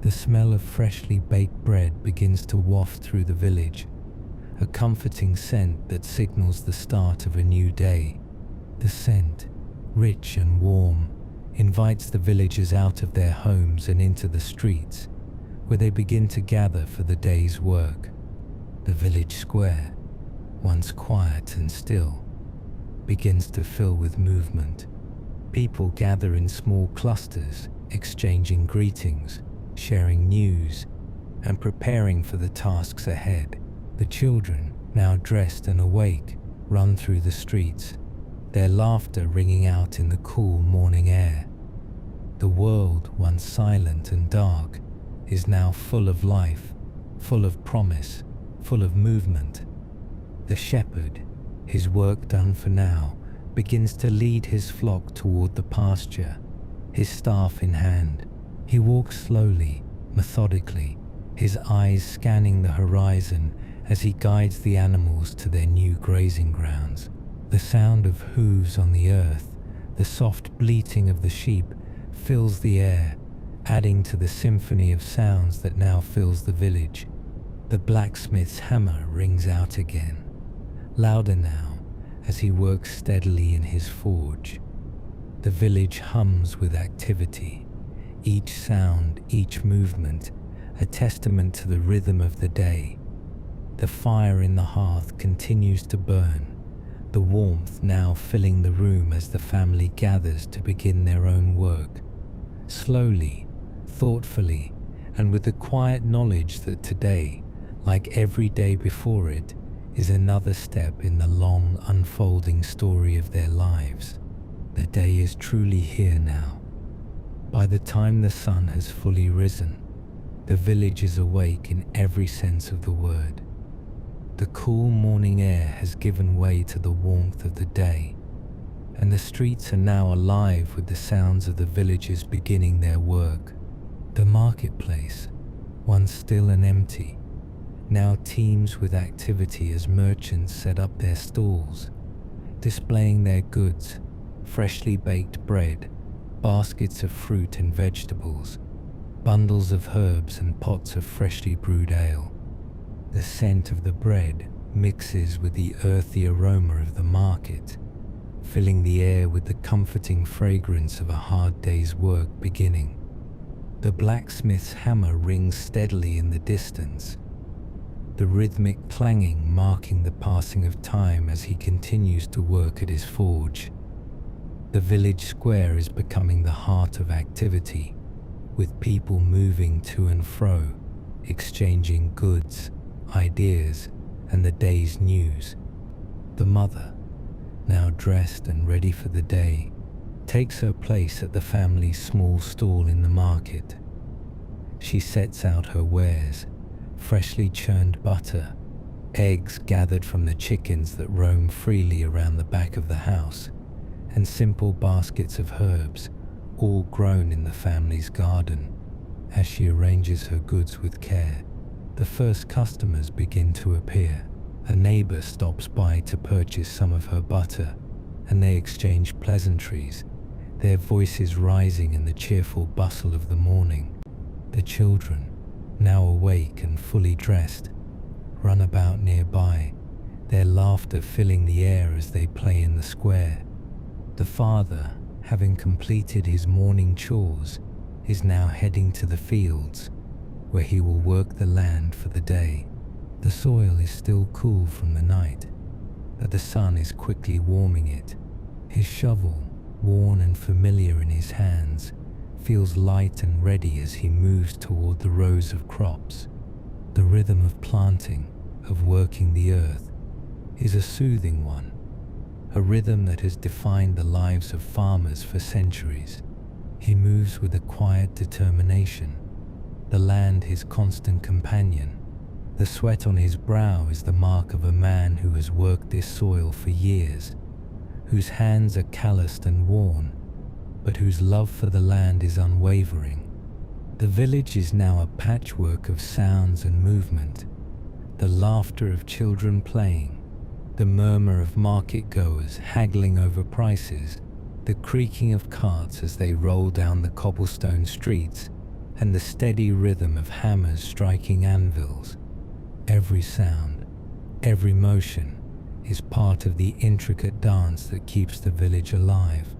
The smell of freshly baked bread begins to waft through the village, a comforting scent that signals the start of a new day. The scent, rich and warm, invites the villagers out of their homes and into the streets, where they begin to gather for the day's work. The village square, once quiet and still, begins to fill with movement. People gather in small clusters, exchanging greetings, sharing news, and preparing for the tasks ahead. The children, now dressed and awake, run through the streets, their laughter ringing out in the cool morning air. The world, once silent and dark, is now full of life, full of promise, full of movement. The shepherd, his work done for now, begins to lead his flock toward the pasture, his staff in hand. He walks slowly, methodically, his eyes scanning the horizon as he guides the animals to their new grazing grounds. The sound of hooves on the earth, the soft bleating of the sheep, fills the air, adding to the symphony of sounds that now fills the village. The blacksmith's hammer rings out again, louder now as he works steadily in his forge. The village hums with activity, each sound, each movement, a testament to the rhythm of the day. The fire in the hearth continues to burn, the warmth now filling the room as the family gathers to begin their own work. Slowly, thoughtfully, and with the quiet knowledge that today, like every day before it, is another step in the long unfolding story of their lives. The day is truly here now. By the time the sun has fully risen, the village is awake in every sense of the word. The cool morning air has given way to the warmth of the day, and the streets are now alive with the sounds of the villagers beginning their work. The marketplace, once still and empty, now teems with activity as merchants set up their stalls, displaying their goods, freshly baked bread, baskets of fruit and vegetables, bundles of herbs and pots of freshly brewed ale. The scent of the bread mixes with the earthy aroma of the market, filling the air with the comforting fragrance of a hard day's work beginning. The blacksmith's hammer rings steadily in the distance, the rhythmic clanging marking the passing of time as he continues to work at his forge. The village square is becoming the heart of activity, with people moving to and fro, exchanging goods, ideas, and the day's news. The mother, now dressed and ready for the day, takes her place at the family's small stall in the market. She sets out her wares, freshly churned butter, eggs gathered from the chickens that roam freely around the back of the house, and simple baskets of herbs, all grown in the family's garden. As she arranges her goods with care, the first customers begin to appear. A neighbor stops by to purchase some of her butter, and they exchange pleasantries, their voices rising in the cheerful bustle of the morning. The children, now awake and fully dressed, run about nearby, their laughter filling the air as they play in the square. The father, having completed his morning chores, is now heading to the fields, where he will work the land for the day. The soil is still cool from the night, but the sun is quickly warming it. His shovel, worn and familiar in his hands, feels light and ready as he moves toward the rows of crops. The rhythm of planting, of working the earth, is a soothing one, a rhythm that has defined the lives of farmers for centuries. He moves with a quiet determination, the land his constant companion. The sweat on his brow is the mark of a man who has worked this soil for years, whose hands are calloused and worn, but whose love for the land is unwavering. The village is now a patchwork of sounds and movement, the laughter of children playing, the murmur of market-goers haggling over prices, the creaking of carts as they roll down the cobblestone streets, and the steady rhythm of hammers striking anvils. Every sound, every motion is part of the intricate dance that keeps the village alive.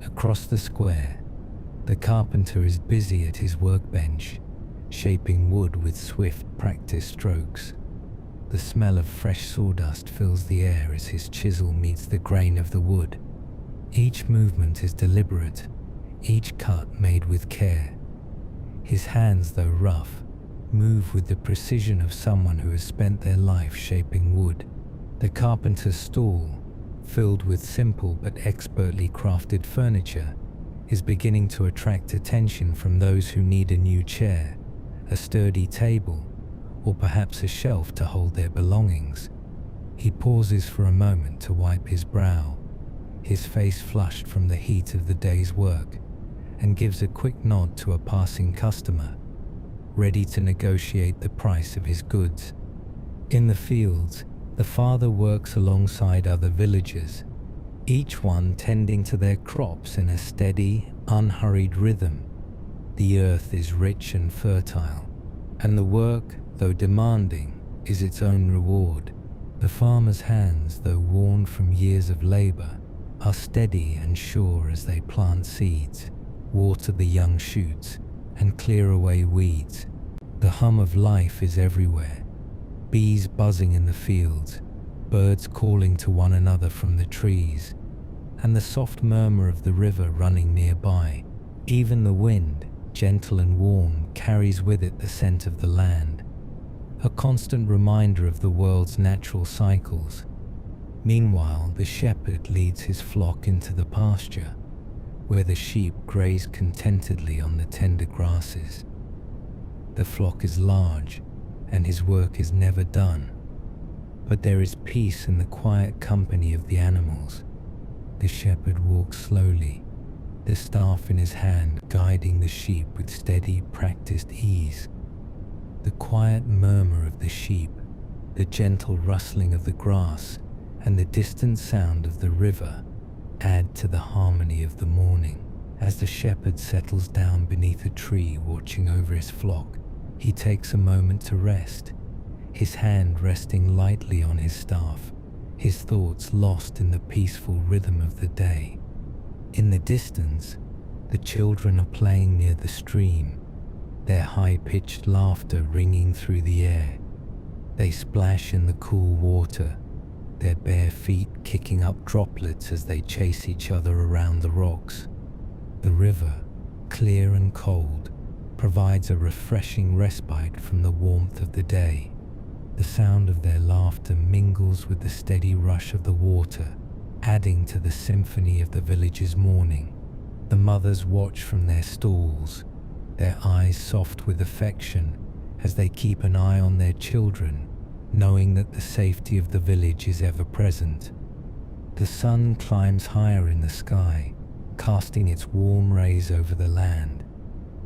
Across the square, the carpenter is busy at his workbench, shaping wood with swift, practiced strokes. The smell of fresh sawdust fills the air as his chisel meets the grain of the wood. Each movement is deliberate, each cut made with care. His hands, though rough, move with the precision of someone who has spent their life shaping wood. The carpenter's stall, filled with simple but expertly crafted furniture, is beginning to attract attention from those who need a new chair, a sturdy table, or perhaps a shelf to hold their belongings. He pauses for a moment to wipe his brow, his face flushed from the heat of the day's work, and gives a quick nod to a passing customer, ready to negotiate the price of his goods. In the fields, the father works alongside other villagers, each one tending to their crops in a steady, unhurried rhythm. The earth is rich and fertile, and the work, though demanding, is its own reward. The farmer's hands, though worn from years of labor, are steady and sure as they plant seeds, water the young shoots, and clear away weeds. The hum of life is everywhere, bees buzzing in the fields, birds calling to one another from the trees, and the soft murmur of the river running nearby. Even the wind, gentle and warm, carries with it the scent of the land, a constant reminder of the world's natural cycles. Meanwhile, the shepherd leads his flock into the pasture, where the sheep graze contentedly on the tender grasses. The flock is large, and his work is never done, but there is peace in the quiet company of the animals. The shepherd walks slowly, the staff in his hand guiding the sheep with steady, practiced ease. The quiet murmur of the sheep, the gentle rustling of the grass, and the distant sound of the river add to the harmony of the morning. As the shepherd settles down beneath a tree watching over his flock, he takes a moment to rest, his hand resting lightly on his staff, his thoughts lost in the peaceful rhythm of the day. In the distance, the children are playing near the stream, their high-pitched laughter ringing through the air. They splash in the cool water, their bare feet kicking up droplets as they chase each other around the rocks. The river, clear and cold, provides a refreshing respite from the warmth of the day. The sound of their laughter mingles with the steady rush of the water, adding to the symphony of the village's morning. The mothers watch from their stalls, their eyes soft with affection as they keep an eye on their children, knowing that the safety of the village is ever present. The sun climbs higher in the sky, casting its warm rays over the land.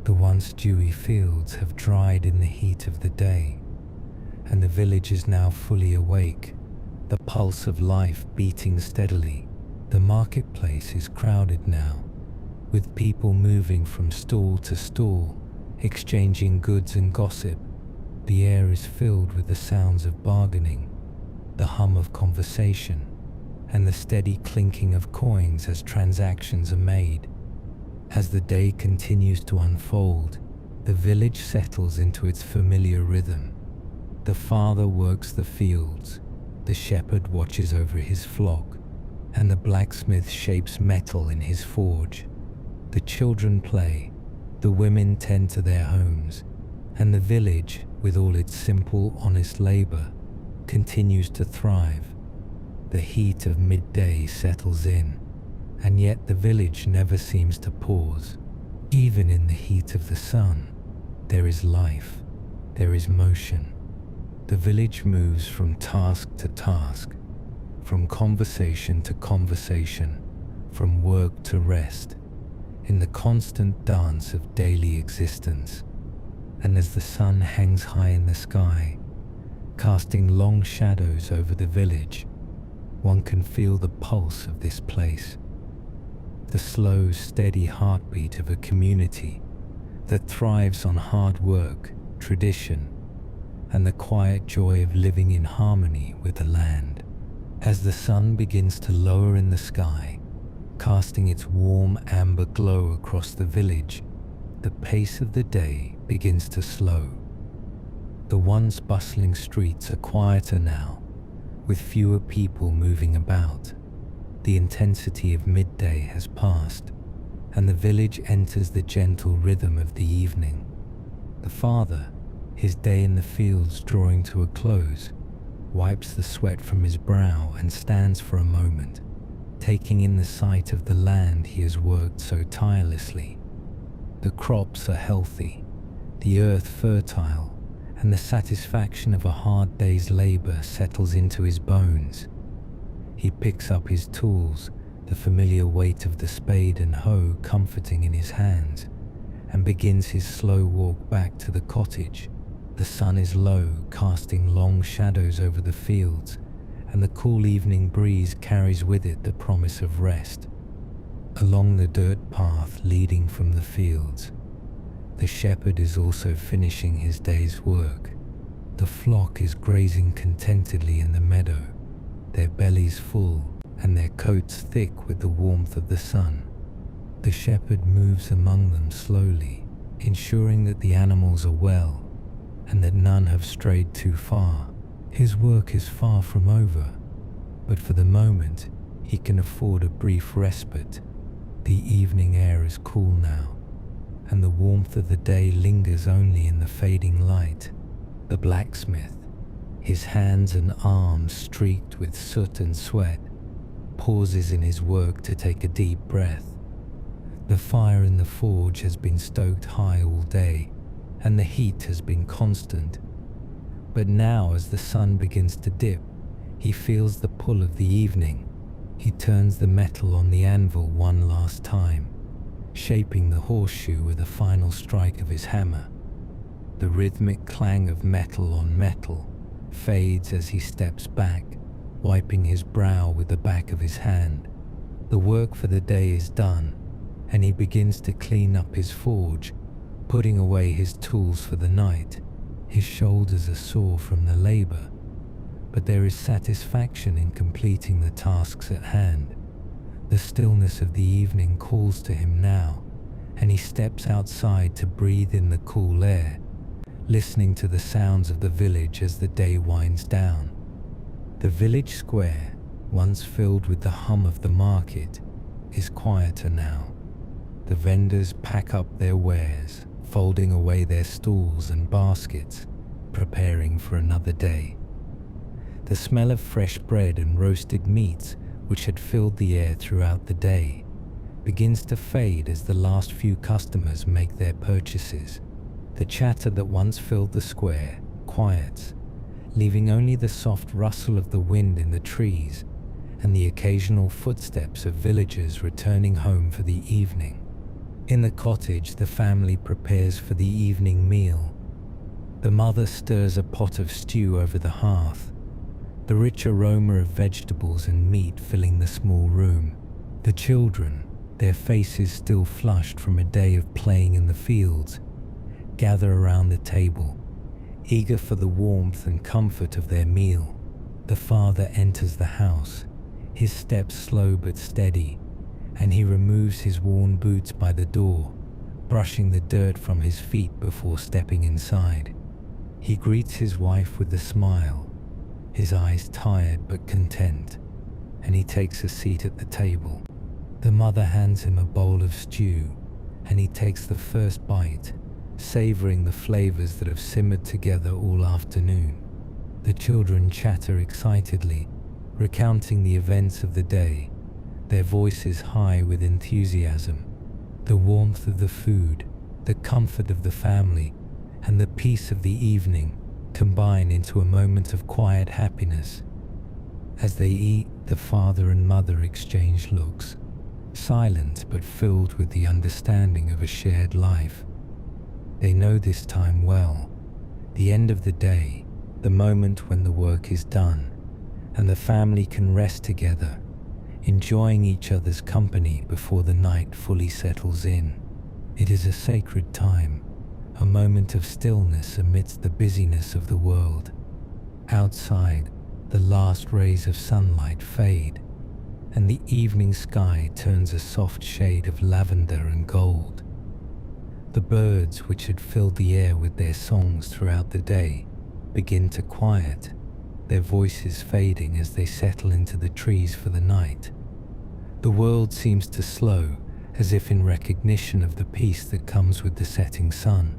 The once dewy fields have dried in the heat of the day, and the village is now fully awake, the pulse of life beating steadily. The marketplace is crowded now, with people moving from stall to stall, exchanging goods and gossip. The air is filled with the sounds of bargaining, the hum of conversation, and the steady clinking of coins as transactions are made. As the day continues to unfold, the village settles into its familiar rhythm. The father works the fields, the shepherd watches over his flock, and the blacksmith shapes metal in his forge. The children play, the women tend to their homes, and the village, with all its simple, honest labor, continues to thrive. The heat of midday settles in, and yet the village never seems to pause. Even in the heat of the sun, there is life, there is motion. The village moves from task to task, from conversation to conversation, from work to rest, in the constant dance of daily existence. And as the sun hangs high in the sky, casting long shadows over the village, one can feel the pulse of this place, the slow, steady heartbeat of a community that thrives on hard work, tradition, and the quiet joy of living in harmony with the land. As the sun begins to lower in the sky, casting its warm amber glow across the village, the pace of the day begins to slow. The once bustling streets are quieter now, with fewer people moving about. The intensity of midday has passed, and the village enters the gentle rhythm of the evening. The father, his day in the fields drawing to a close, wipes the sweat from his brow and stands for a moment, taking in the sight of the land he has worked so tirelessly. The crops are healthy, the earth fertile, and the satisfaction of a hard day's labor settles into his bones. He picks up his tools, the familiar weight of the spade and hoe comforting in his hands, and begins his slow walk back to the cottage. The sun is low, casting long shadows over the fields, and the cool evening breeze carries with it the promise of rest. Along the dirt path leading from the fields, the shepherd is also finishing his day's work. The flock is grazing contentedly in the meadow, their bellies full and their coats thick with the warmth of the sun. The shepherd moves among them slowly, ensuring that the animals are well and that none have strayed too far. His work is far from over, but for the moment he can afford a brief respite. The evening air is cool now, and the warmth of the day lingers only in the fading light. The blacksmith, his hands and arms streaked with soot and sweat, pauses in his work to take a deep breath. The fire in the forge has been stoked high all day, and the heat has been constant. But now, as the sun begins to dip, he feels the pull of the evening. He turns the metal on the anvil one last time, shaping the horseshoe with a final strike of his hammer. The rhythmic clang of metal on metal fades as he steps back, wiping his brow with the back of his hand. The work for the day is done, and he begins to clean up his forge, putting away his tools for the night. His shoulders are sore from the labor, but there is satisfaction in completing the tasks at hand. The stillness of the evening calls to him now, and he steps outside to breathe in the cool air, listening to the sounds of the village as the day winds down. The village square, once filled with the hum of the market, is quieter now. The vendors pack up their wares, folding away their stools and baskets, preparing for another day. The smell of fresh bread and roasted meats, which had filled the air throughout the day, begins to fade as the last few customers make their purchases. The chatter that once filled the square quiets, leaving only the soft rustle of the wind in the trees and the occasional footsteps of villagers returning home for the evening. In the cottage, the family prepares for the evening meal. The mother stirs a pot of stew over the hearth, the rich aroma of vegetables and meat filling the small room. The children, their faces still flushed from a day of playing in the fields, gather around the table, eager for the warmth and comfort of their meal. The father enters the house, his steps slow but steady, and he removes his worn boots by the door, brushing the dirt from his feet before stepping inside. He greets his wife with a smile, his eyes tired but content, and he takes a seat at the table. The mother hands him a bowl of stew, and he takes the first bite, savoring the flavors that have simmered together all afternoon. The children chatter excitedly, recounting the events of the day, their voices high with enthusiasm. The warmth of the food, the comfort of the family, and the peace of the evening combine into a moment of quiet happiness. As they eat, the father and mother exchange looks, silent but filled with the understanding of a shared life. They know this time well, the end of the day, the moment when the work is done, and the family can rest together, enjoying each other's company before the night fully settles in. It is a sacred time, a moment of stillness amidst the busyness of the world. Outside, the last rays of sunlight fade, and the evening sky turns a soft shade of lavender and gold. The birds, which had filled the air with their songs throughout the day, begin to quiet, their voices fading as they settle into the trees for the night. The world seems to slow, as if in recognition of the peace that comes with the setting sun.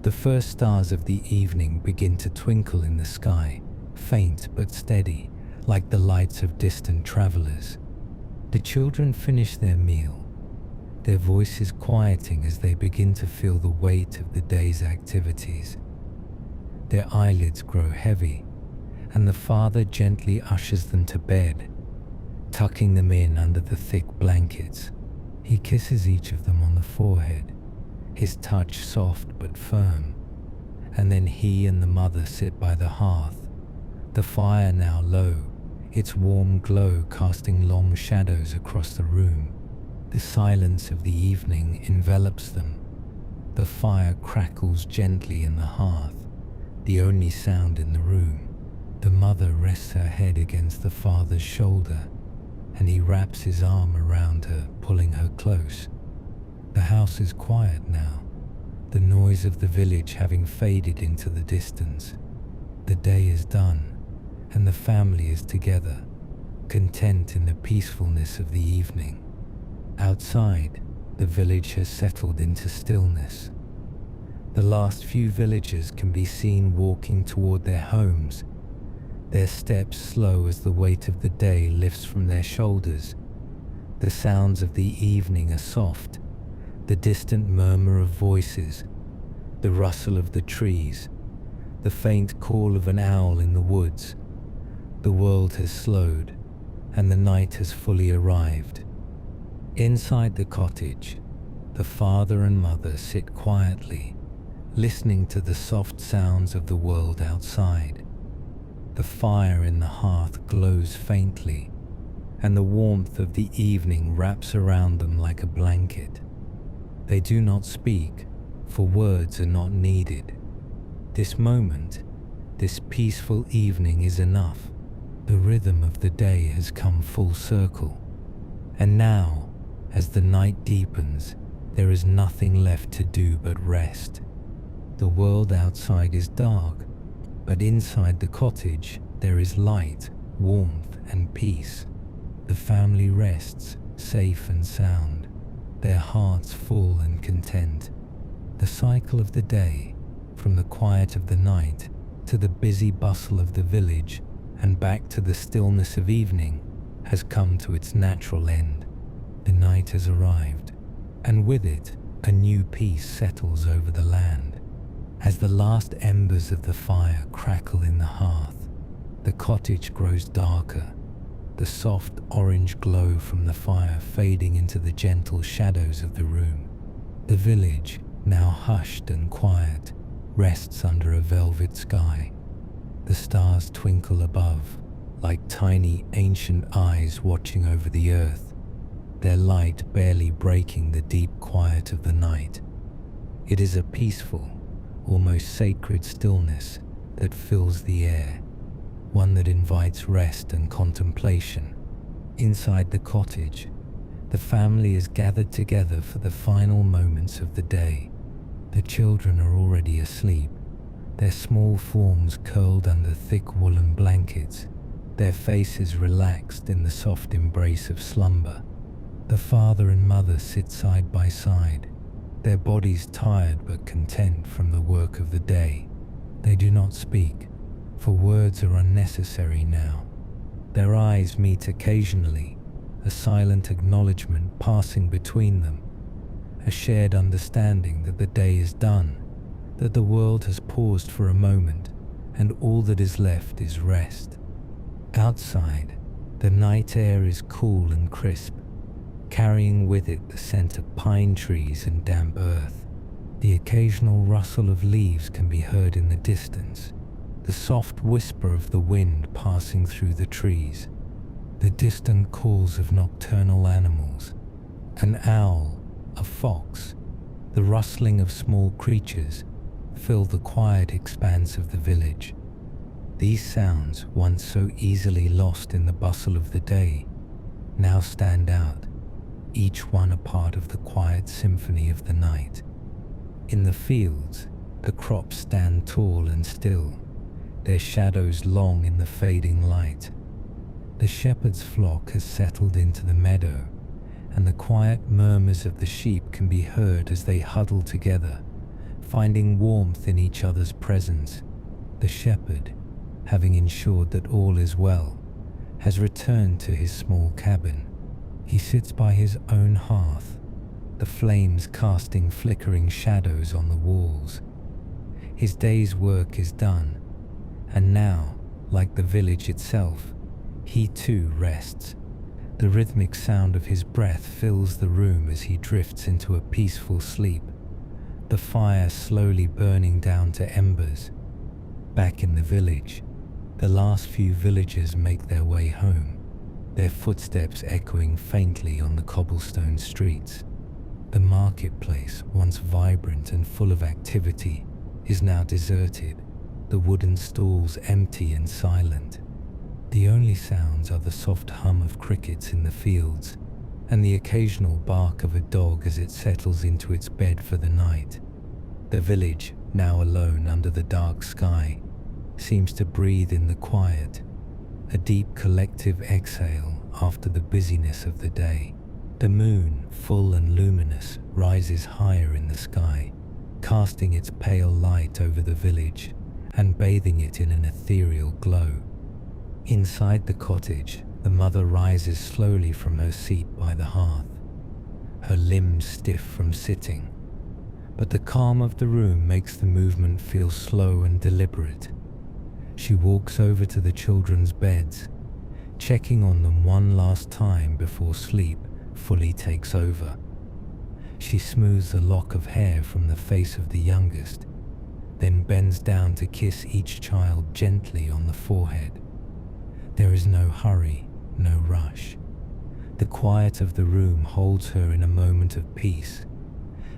The first stars of the evening begin to twinkle in the sky, faint but steady, like the lights of distant travelers. The children finish their meal, their voices quieting as they begin to feel the weight of the day's activities. Their eyelids grow heavy, and the father gently ushers them to bed, tucking them in under the thick blankets. He kisses each of them on the forehead, his touch soft but firm, and then he and the mother sit by the hearth, the fire now low, its warm glow casting long shadows across the room. The silence of the evening envelops them. The fire crackles gently in the hearth, the only sound in the room. The mother rests her head against the father's shoulder, and he wraps his arm around her, pulling her close. The house is quiet now, the noise of the village having faded into the distance. The day is done, and the family is together, content in the peacefulness of the evening. Outside, the village has settled into stillness. The last few villagers can be seen walking toward their homes, their steps slow as the weight of the day lifts from their shoulders. The sounds of the evening are soft, the distant murmur of voices, the rustle of the trees, the faint call of an owl in the woods. The world has slowed, and the night has fully arrived. Inside the cottage, the father and mother sit quietly, listening to the soft sounds of the world outside. The fire in the hearth glows faintly, and the warmth of the evening wraps around them like a blanket. They do not speak, for words are not needed. This moment, this peaceful evening is enough. The rhythm of the day has come full circle, and now, as the night deepens, there is nothing left to do but rest. The world outside is dark, but inside the cottage there is light, warmth, and peace. The family rests, safe and sound, their hearts full and content. The cycle of the day, from the quiet of the night to the busy bustle of the village and back to the stillness of evening, has come to its natural end. The night has arrived, and with it, a new peace settles over the land. As the last embers of the fire crackle in the hearth, the cottage grows darker, the soft orange glow from the fire fading into the gentle shadows of the room. The village, now hushed and quiet, rests under a velvet sky. The stars twinkle above, like tiny ancient eyes watching over the earth. their light barely breaking the deep quiet of the night. It is a peaceful, almost sacred stillness that fills the air, one that invites rest and contemplation. Inside the cottage, the family is gathered together for the final moments of the day. The children are already asleep, their small forms curled under thick woolen blankets, their faces relaxed in the soft embrace of slumber. The father and mother sit side by side, their bodies tired but content from the work of the day. They do not speak, for words are unnecessary now. Their eyes meet occasionally, a silent acknowledgement passing between them, a shared understanding that the day is done, that the world has paused for a moment, and all that is left is rest. Outside, the night air is cool and crisp, carrying with it the scent of pine trees and damp earth. The occasional rustle of leaves can be heard in the distance, the soft whisper of the wind passing through the trees, the distant calls of nocturnal animals, an owl, a fox, the rustling of small creatures fill the quiet expanse of the village. These sounds, once so easily lost in the bustle of the day, now stand out, each one a part of the quiet symphony of the night. In the fields, the crops stand tall and still, their shadows long in the fading light. The shepherd's flock has settled into the meadow, and the quiet murmurs of the sheep can be heard as they huddle together, finding warmth in each other's presence. The shepherd, having ensured that all is well, has returned to his small cabin. He sits by his own hearth, the flames casting flickering shadows on the walls. His day's work is done, and now, like the village itself, he too rests. The rhythmic sound of his breath fills the room as he drifts into a peaceful sleep, the fire slowly burning down to embers. Back in the village, the last few villagers make their way home, their footsteps echoing faintly on the cobblestone streets. The marketplace, once vibrant and full of activity, is now deserted, the wooden stalls empty and silent. The only sounds are the soft hum of crickets in the fields and the occasional bark of a dog as it settles into its bed for the night. The village, now alone under the dark sky, seems to breathe in the quiet, a deep collective exhale after the busyness of the day. The moon, full and luminous, rises higher in the sky, casting its pale light over the village and bathing it in an ethereal glow. Inside the cottage, the mother rises slowly from her seat by the hearth, her limbs stiff from sitting, but the calm of the room makes the movement feel slow and deliberate. She walks over to the children's beds, checking on them one last time before sleep fully takes over. She smooths a lock of hair from the face of the youngest, then bends down to kiss each child gently on the forehead. There is no hurry, no rush. The quiet of the room holds her in a moment of peace,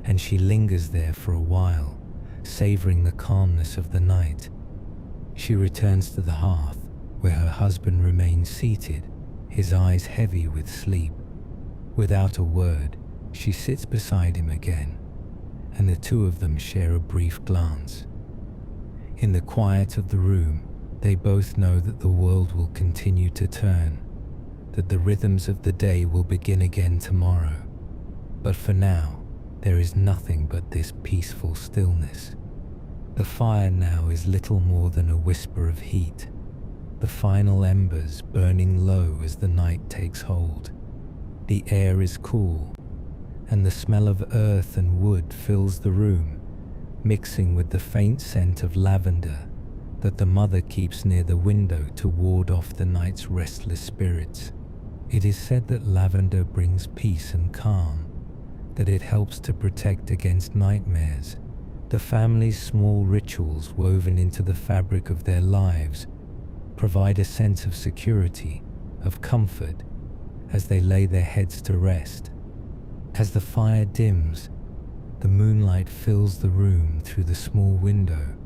and she lingers there for a while, savoring the calmness of the night. She returns to the hearth, where her husband remains seated, his eyes heavy with sleep. Without a word, she sits beside him again, and the two of them share a brief glance. In the quiet of the room, they both know that the world will continue to turn, that the rhythms of the day will begin again tomorrow. But for now, there is nothing but this peaceful stillness. The fire now is little more than a whisper of heat, the final embers burning low as the night takes hold. The air is cool, and the smell of earth and wood fills the room, mixing with the faint scent of lavender that the mother keeps near the window to ward off the night's restless spirits. It is said that lavender brings peace and calm, that it helps to protect against nightmares. The family's small rituals woven into the fabric of their lives provide a sense of security, of comfort, as they lay their heads to rest. As the fire dims, the moonlight fills the room through the small window,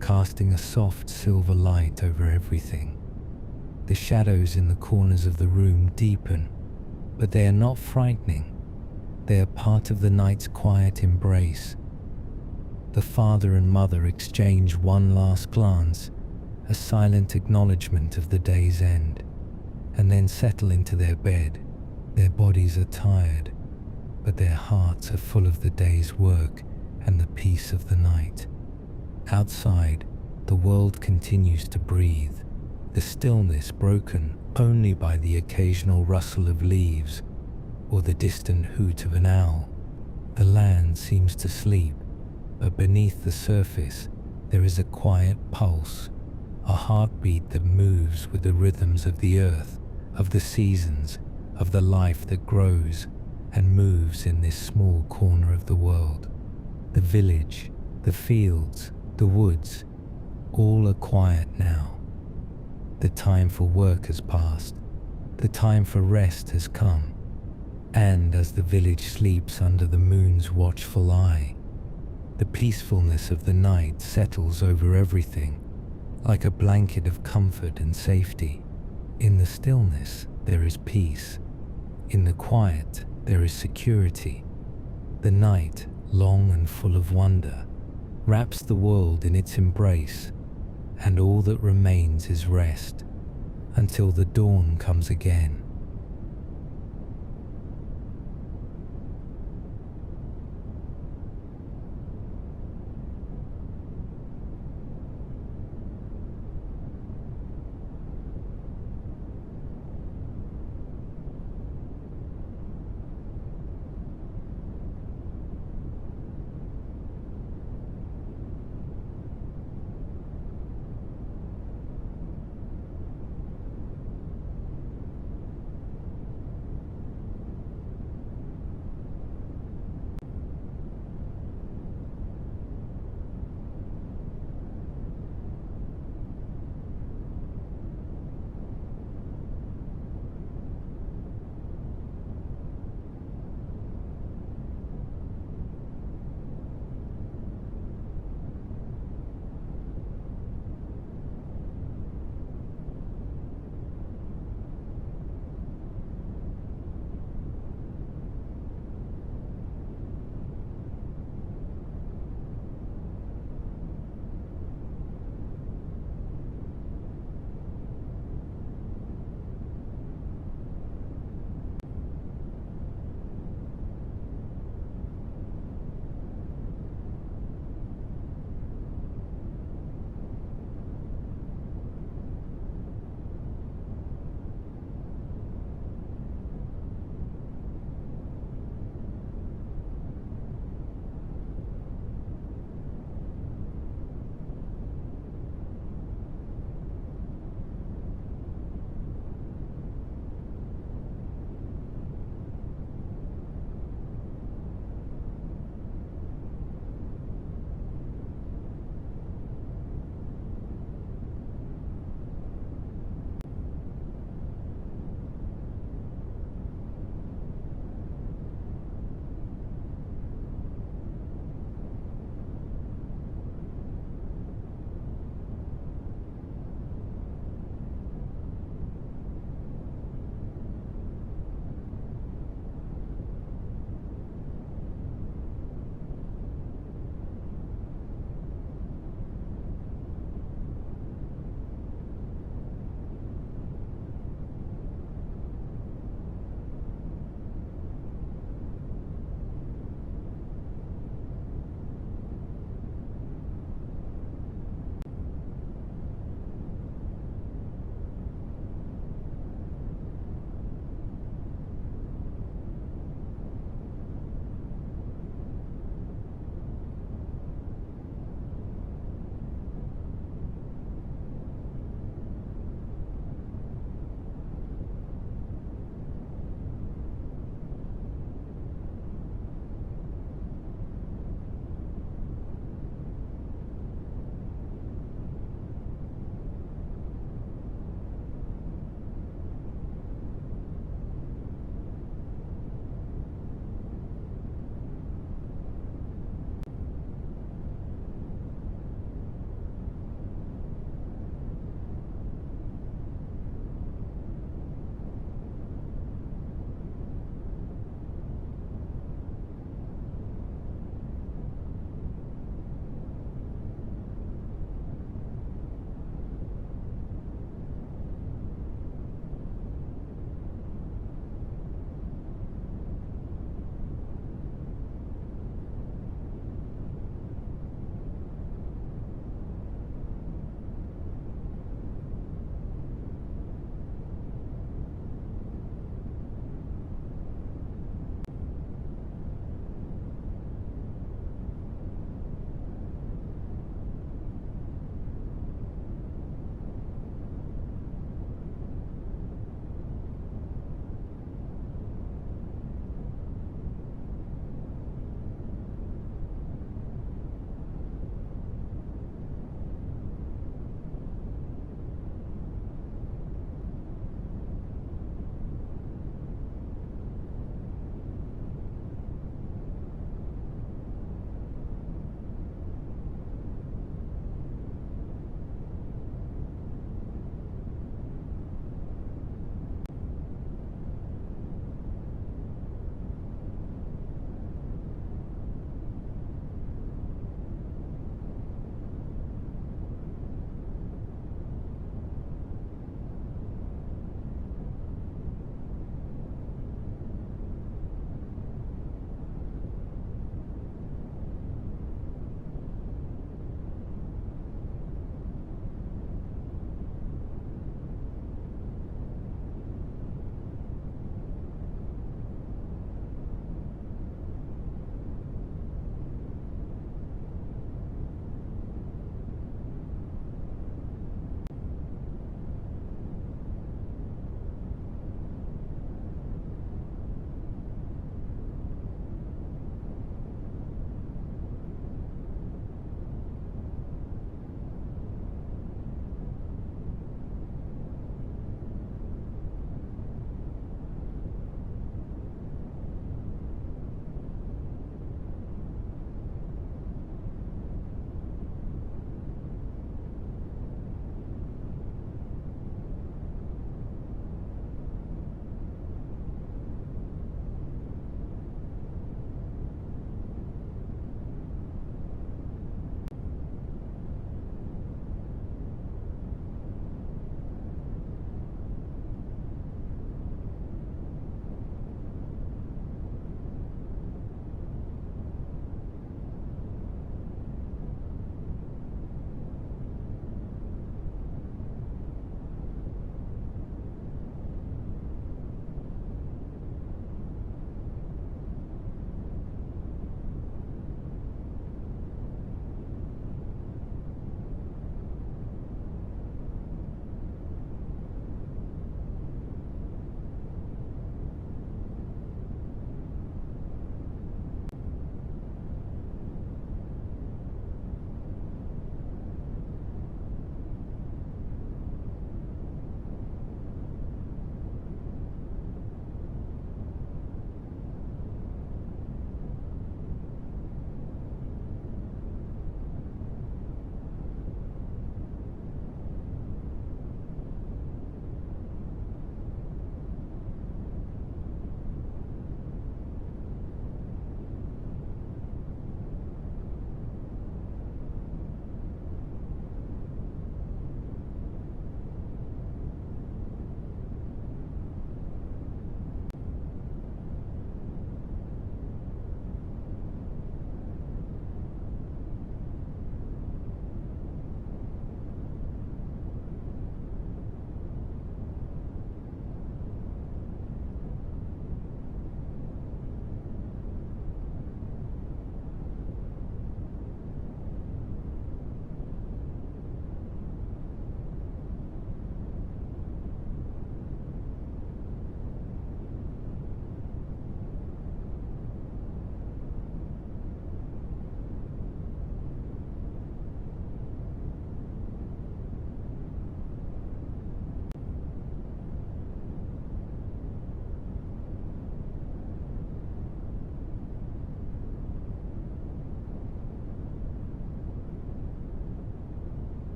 casting a soft silver light over everything. The shadows in the corners of the room deepen, but they are not frightening. They are part of the night's quiet embrace. The father and mother exchange one last glance, a silent acknowledgement of the day's end, and then settle into their bed. Their bodies are tired, but their hearts are full of the day's work and the peace of the night. Outside, the world continues to breathe, the stillness broken only by the occasional rustle of leaves or the distant hoot of an owl. The land seems to sleep, but beneath the surface there is a quiet pulse, a heartbeat that moves with the rhythms of the earth, of the seasons, of the life that grows and moves in this small corner of the world. The village, the fields, the woods, all are quiet now. The time for work has passed. The time for rest has come. And as the village sleeps under the moon's watchful eye, the peacefulness of the night settles over everything, like a blanket of comfort and safety. In the stillness, there is peace. In the quiet, there is security. The night, long and full of wonder, wraps the world in its embrace, and all that remains is rest, until the dawn comes again.